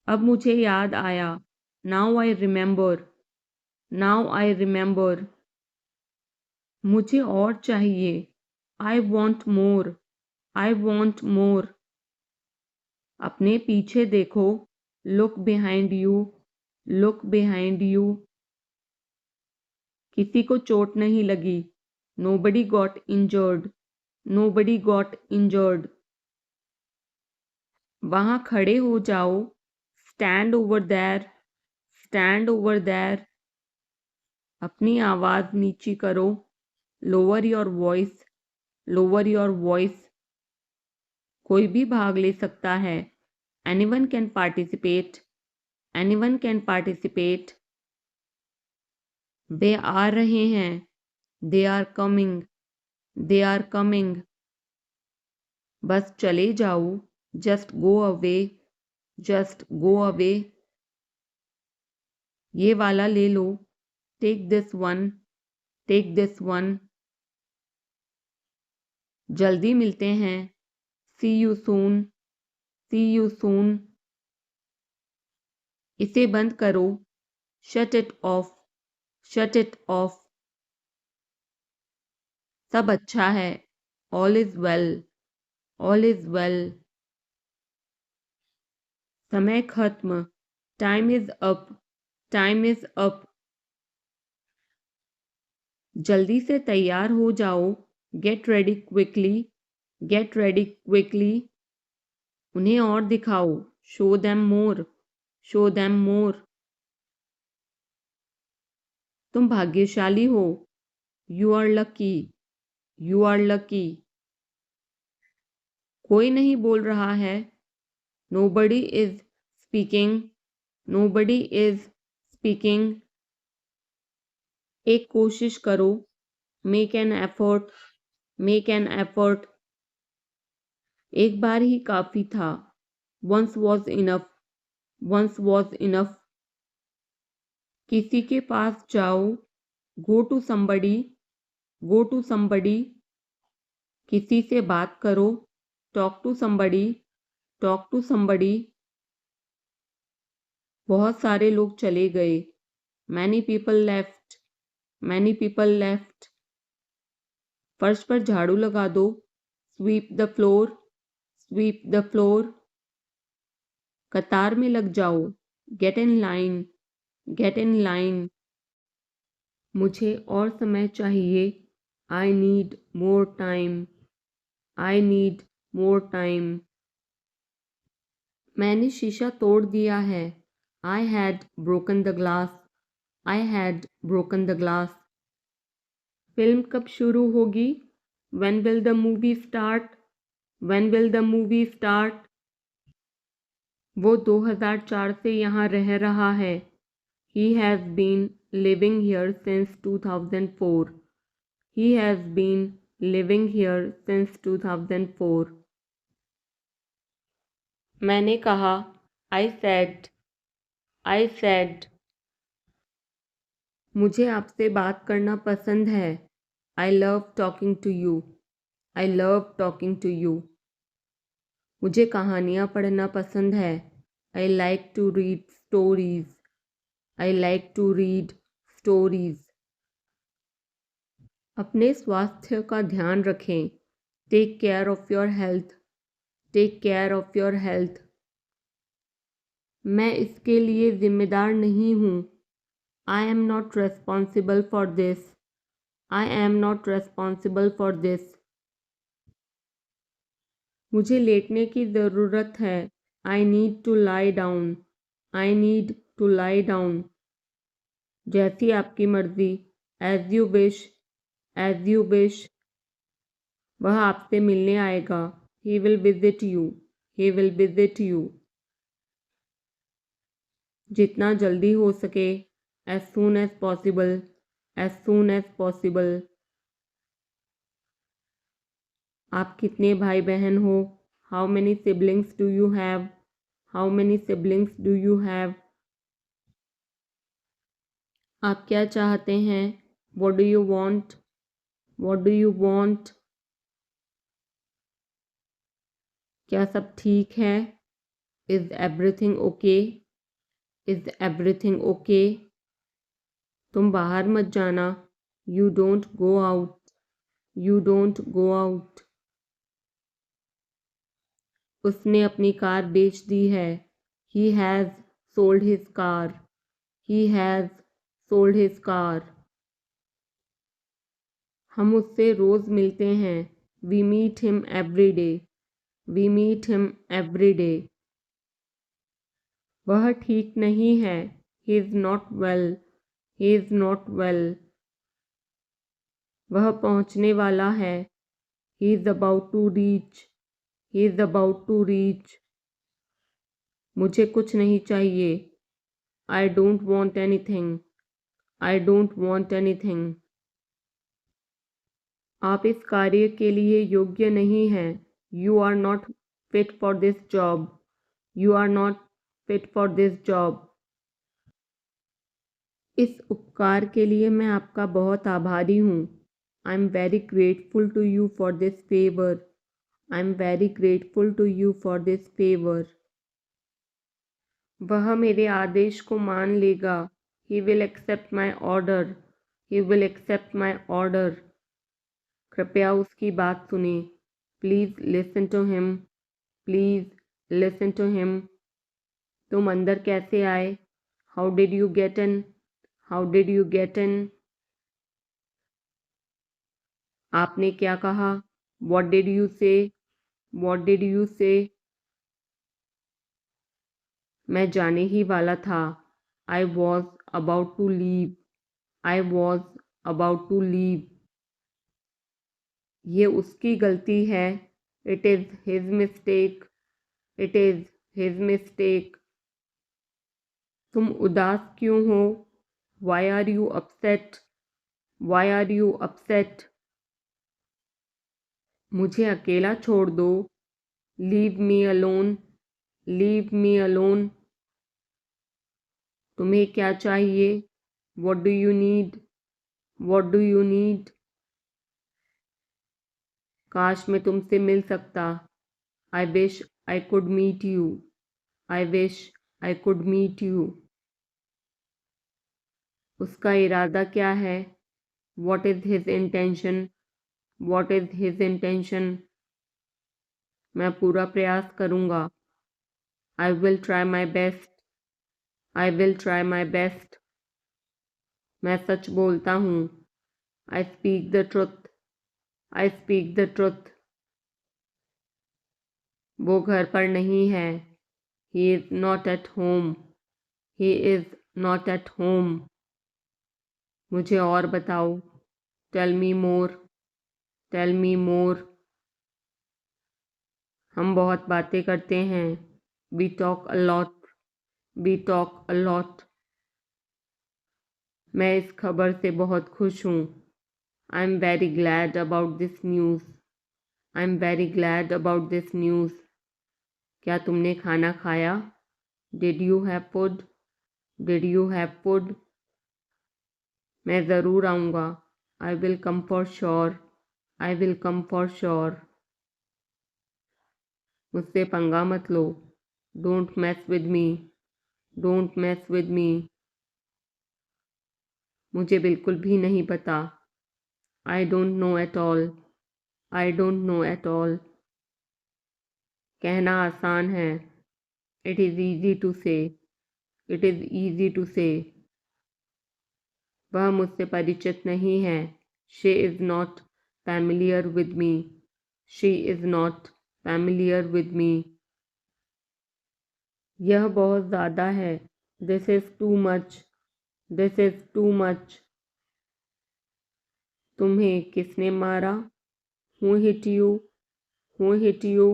अब मुझे याद आया, now I remember, now I remember. मुझे और चाहिए, I want more, I want more. अपने पीछे देखो, look behind you, look behind you. किसी को चोट नहीं लगी, nobody got injured, nobody got injured. वहां खड़े हो जाओ, stand over there, stand over there. अपनी आवाज नीची करो, lower your voice, lower your voice. कोई भी भाग ले सकता है, anyone can participate, anyone can participate. वे आ रहे हैं, they are coming, they are coming. बस चले जाओ, just go away, just go away. ये वाला ले लो, take this one, take this one. जल्दी मिलते हैं, see you soon, see you soon. इसे बंद करो, shut it off, shut it off. सब अच्छा है, all is well, all is well. समय खत्म, time is up, time is up. जल्दी से तैयार हो जाओ, get ready quickly, get ready quickly. उन्हें और दिखाओ, show them more, show them more. तुम भाग्यशाली हो, you are lucky, you are lucky. कोई नहीं बोल रहा है, nobody is speaking, nobody is speaking. एक कोशिश करो, make an effort, make an effort. एक बार ही काफी था, once was enough, once was enough. किसी के पास जाओ, go to somebody, go to somebody. किसी से बात करो, talk to somebody, talk to somebody. बहुत सारे लोग चले गए, many people left, many people left. फर्श पर झाड़ू लगा दो, sweep the floor, sweep the floor. कतार में लग जाओ, get in line, get in line. मुझे और समय चाहिए, I need more time, I need more time. मैंने शीशा तोड़ दिया है, I had broken the glass, I had broken the glass. Film कब शुरू होगी, when will the movie start, when will the movie start. वो 2004 से यहाँ रह रहा है, he has been living here since 2004, he has been living here since 2004। मैंने कहा, आई सेड, आई सेड। मुझे आपसे बात करना पसंद है, I love talking to you, I love talking to you. मुझे कहानियाँ पढ़ना पसंद है, I like to read stories, I like to read stories. अपने स्वास्थ्य का ध्यान रखें, take care of your health, take care of your health. मैं इसके लिए जिम्मेदार नहीं हूँ, I am not responsible for this, I am not responsible for this. मुझे लेटने की ज़रूरत है, I need to lie down, I need to lie down. जैसी आपकी मर्ज़ी, as you wish, as you wish. वह आपसे मिलने आएगा, he will visit you, he will visit you. जितना जल्दी हो सके, as soon as possible, as soon as possible. आप कितने भाई बहन हो, how many siblings do you have, how many siblings do you have. आप क्या चाहते हैं, what do you want, What do you want? क्या सब ठीक है? Is everything okay? Is everything okay? तुम बाहर मत जाना. You don't go out. You don't go out. उसने अपनी कार बेच दी है. He has sold his car. He has sold his car. हम उससे रोज मिलते हैं. We meet him every day. We meet him every day. वह ठीक नहीं है. He is not well. He is not well. वह पहुंचने वाला है. He is about to reach. He is about to reach. मुझे कुछ नहीं चाहिए. I don't want anything. I don't want anything. आप इस कार्य के लिए योग्य नहीं हैं. You are not fit for this job. You are not fit for this job. इस उपकार के लिए मैं आपका बहुत आभारी हूँ. I am very grateful to you for this favor. I am very grateful to you for this favor. वह मेरे आदेश को मान लेगा. He will accept my order. He will accept my order. कृपया उसकी बात सुने. Please listen to him. Please listen to him. तुम अंदर कैसे आए? How did you get in? How did you get in? आपने क्या कहा? What did you say? What did you say? मैं जाने ही वाला था. I was about to leave. I was about to leave. ये उसकी गलती है. It is his mistake. It is his mistake. तुम उदास क्यों हो? Why are you upset? Why are you upset? मुझे अकेला छोड़ दो. Leave me alone. Leave me alone. तुम्हें क्या चाहिए? What do you need? What do you need? काश मैं तुमसे मिल सकता. I wish I could meet you. I wish I could meet you. उसका इरादा क्या है? What is his intention? What is his intention? मैं पूरा प्रयास करूँगा. I will try my best. I will try my best. मैं सच बोलता हूँ. I speak the truth. I speak the truth. वो घर पर नहीं है. He is not at home. He is not at home. मुझे और बताओ. Tell me more. Tell me more. हम बहुत बातें करते हैं. We talk a lot. We talk a lot. मैं इस खबर से बहुत खुश हूँ. I am very glad about this news. I am very glad about this news. क्या तुमने खाना खाया? Did you have food? Did you have food? मैं ज़रूर आऊँगा. I will come for sure. I will come for sure. मुझसे पंगा मत लो. Don't mess with me. Don't mess with me. मुझे बिल्कुल भी नहीं पता. I don't know at all. I don't know at all. कहना आसान है. It is easy to say. It is easy to say. वह मुझसे परिचित नहीं है. She is not familiar with me. She is not familiar with me. यह बहुत ज़्यादा है. This is too much. This is too much. तुम्हें किसने मारा? Who hit you? Who hit you?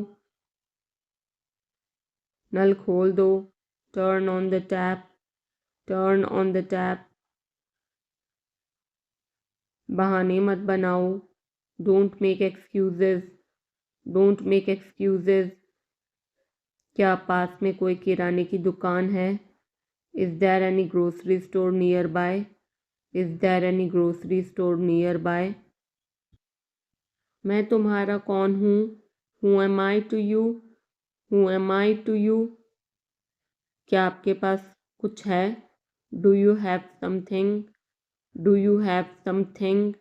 नल खोल दो. Turn on the tap. Turn on the tap. बहाने मत बनाओ. Don't make excuses. Don't make excuses. क्या पास में कोई किराने की दुकान है? Is there any grocery store nearby? Is there any grocery store nearby? मैं तुम्हारा कौन हूँ? Who am I to you? Who am I to you? क्या आपके पास कुछ है? Do you have something? Do you have something?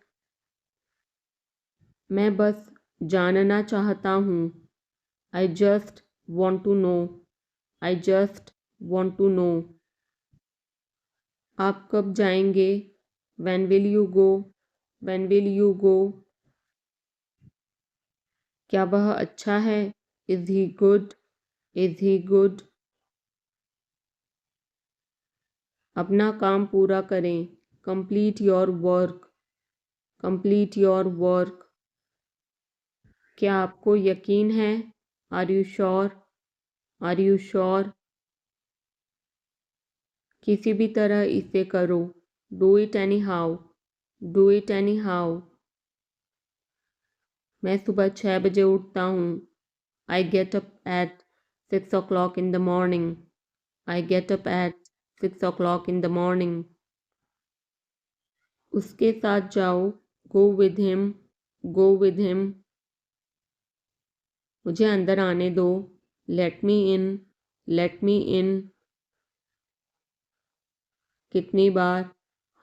मैं बस जानना चाहता हूँ। I just want to know. I just want to know. आप कब जाएंगे? When will you go? When will you go? क्या वह अच्छा है? Is he good? Is he good? अपना काम पूरा करें। Complete your work. Complete your work. क्या आपको यकीन है? Are you sure? Are you sure? किसी भी तरह इसे करो। Do it anyhow. Do it anyhow. मैं सुबह 6 बजे उठता हूँ। I get up at 6 o'clock in the morning. I get up at 6 o'clock in the morning. उसके साथ जाओ। Go with him. Go with him. मुझे अंदर आने दो। Let me in. Let me in. कितनी बार?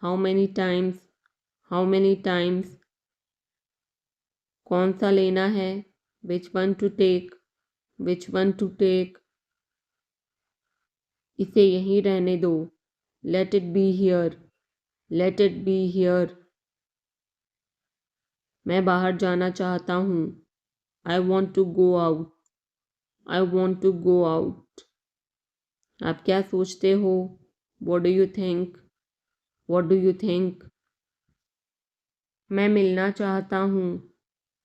How many times? How many times? कौन सा लेना है? Which one to take? Which one to take? इसे यहीं रहने दो। Let it be here. Let it be here. मैं बाहर जाना चाहता हूँ। I want to go out. I want to go out. आप क्या सोचते हो? What do you think? What do you think? मैं मिलना चाहता हूँ।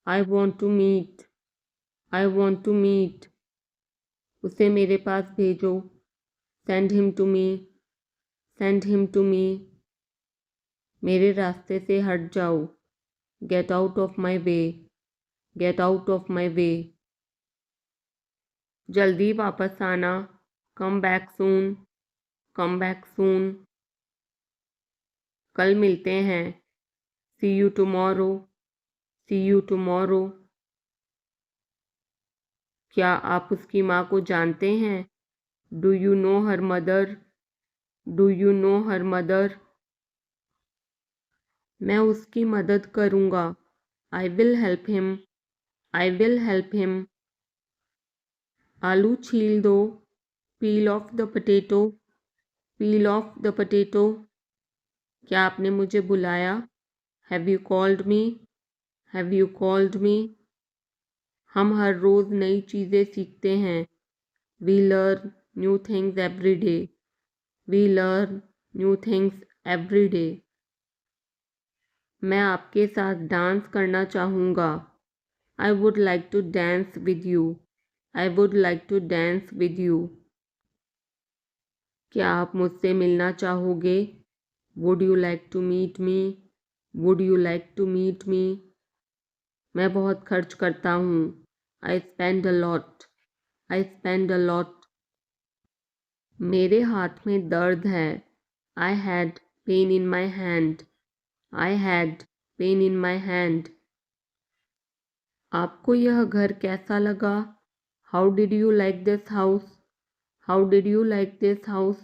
I want to meet. I want to meet. उसे मेरे पास भेजो। Send him to me. Send him to me. मेरे रास्ते से हट जाओ। Get out of my way. Get out of my way. जल्दी वापस आना। Come back soon. Come back soon. कल मिलते हैं। See you tomorrow. See you tomorrow. क्या आप उसकी माँ को जानते हैं? Do you know her mother? Do you know her mother? मैं उसकी मदद करूँगा। I will help him. I will help him. आलू छील दो। Peel off the potato. Peel off the potato. क्या आपने मुझे बुलाया? Have you called me? Have you called me? हम हर रोज़ नई चीज़ें सीखते हैं। We learn new things every day. We learn new things every day. मैं आपके साथ डांस करना चाहूँगा। I would like to dance with you. I would like to dance with you. क्या आप मुझसे मिलना चाहोगे? Would you like to meet me? Would you like to meet me? मैं बहुत खर्च करता हूँ। I spend a lot. I spend a lot. मेरे हाथ में दर्द है। I had pain in my hand. I had pain in my hand. आपको यह घर कैसा लगा? How did you like this house? How did you like this house?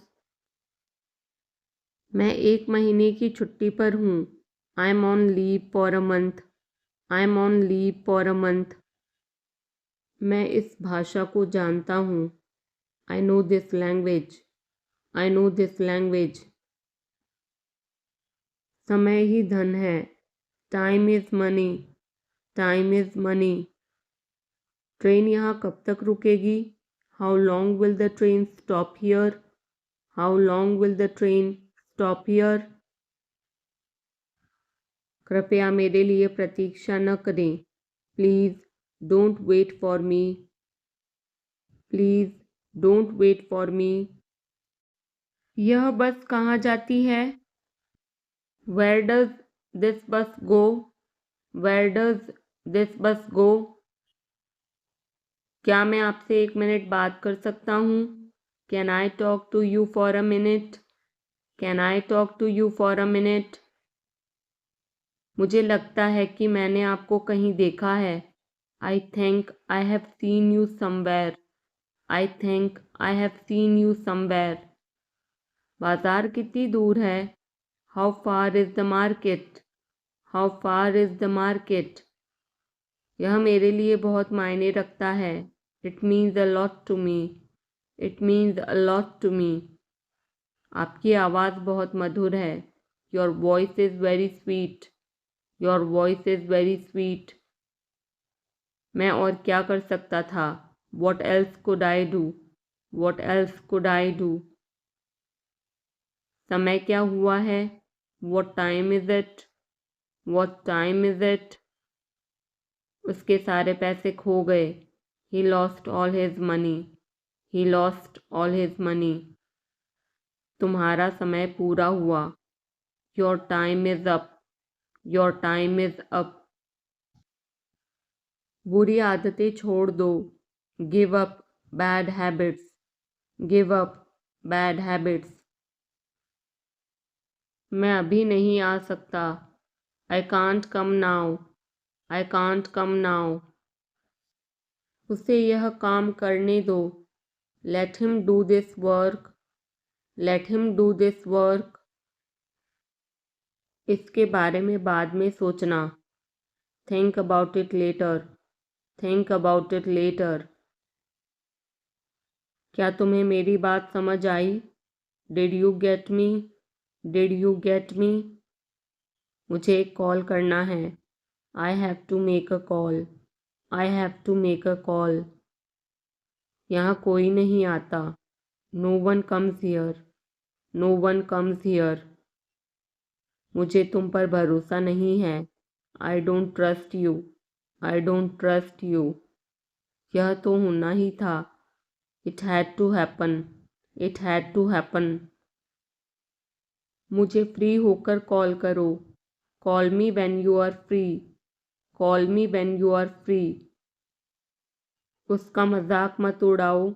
मैं 1 महीने की छुट्टी पर हूँ। I'm on leave for a month. I'm on leave for a month. मैं इस भाषा को जानता हूँ। I know this language. I know this language. समय ही धन है। Time is money. Time is money. Train यहाँ कब तक रुकेगी? How long will the train stop here? How long will the train stop here? कृपया मेरे लिए प्रतीक्षा न करें। Please don't wait for me. Please don't wait for me. यह बस कहाँ जाती है? Where does this bus go? Where does this bus go? क्या मैं आपसे 1 मिनट बात कर सकता हूँ? Can I talk to you for a minute? Can I talk to you for a minute? मुझे लगता है कि मैंने आपको कहीं देखा है। I think I have seen you somewhere. I think I have seen you somewhere. बाजार कितनी दूर है? How far is the market? How far is the market? यह मेरे लिए बहुत मायने रखता है। It means a lot to me. It means a lot to me. आपकी आवाज़ बहुत मधुर है। Your voice is very sweet. Your voice is very sweet. मैं और क्या कर सकता था? What else could I do? What else could I do? समय क्या हुआ है? What time is it? What time is it? उसके सारे पैसे खो गए। He lost all his money. He lost all his money. तुम्हारा समय पूरा हुआ। Your time is up. Your time is up. बुरी आदतें छोड़ दो। Give up bad habits. Give up bad habits. मैं अभी नहीं आ सकता। आई can't come now. I can't come now. उसे यह काम करने दो। Let him do this work. Let him do this work. इसके बारे में बाद में सोचना। Think about it later. Think about it later. क्या तुम्हें मेरी बात समझ आई? Did you get me? Did you get me? मुझे एक कॉल करना है। I have to make a call. I have to make a call. यहाँ कोई नहीं आता। No one comes here. No one comes here. मुझे तुम पर भरोसा नहीं है। I don't trust you. I don't trust you. यह तो होना ही था। It had to happen. It had to happen. मुझे फ्री होकर कॉल करो। Call me when you are free. Call me when you are free. उसका मजाक मत उड़ाओ।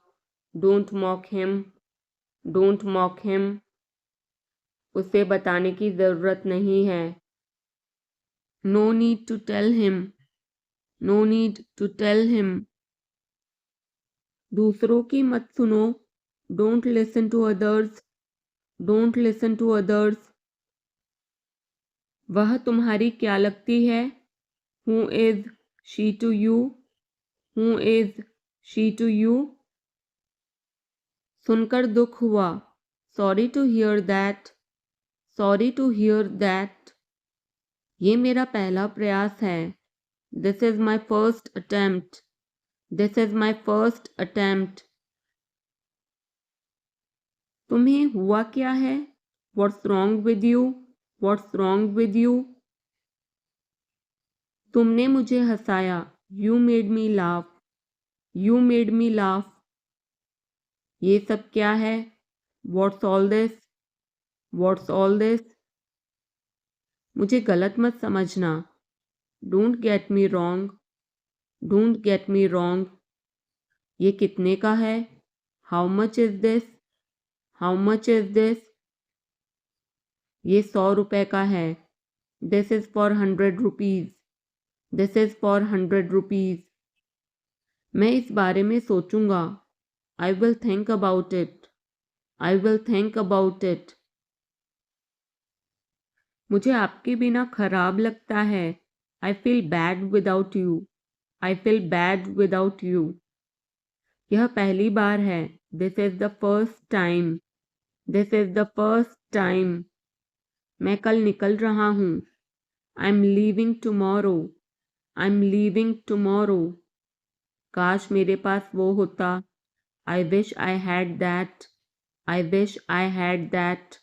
Don't mock him. Don't mock him. उसे बताने की ज़रूरत नहीं है। No need to tell him. No need to tell him. दूसरों की मत सुनो। Don't listen to others. Don't listen to others. वह तुम्हारी क्या लगती है? Who is she to you? Who is she to you? सुनकर दुख हुआ। Sorry to hear that. Sorry to hear that. ये मेरा पहला प्रयास है। This is my first attempt. This is my first attempt. तुम्हें हुआ क्या है? What's wrong with you? What's wrong with you? तुमने मुझे हंसाया। You made me laugh. You made me laugh. ये सब क्या है? What's all this? What's all this? मुझे गलत मत समझना। Don't get me wrong. Don't get me wrong. ये कितने का है? How much is this? How much is this? ये 100 रुपए का है। This is for 100 rupees. This is for 100 rupees. मैं इस बारे में सोचूंगा। I will think about it. I will think about it. मुझे आपके बिना खराब लगता है। I feel bad without you. I feel bad without you. यह पहली बार है। This is the first time. This is the first time. मैं कल निकल रहा हूँ। I am leaving tomorrow. I am leaving tomorrow. काश मेरे पास वो होता। I wish I had that. I wish I had that.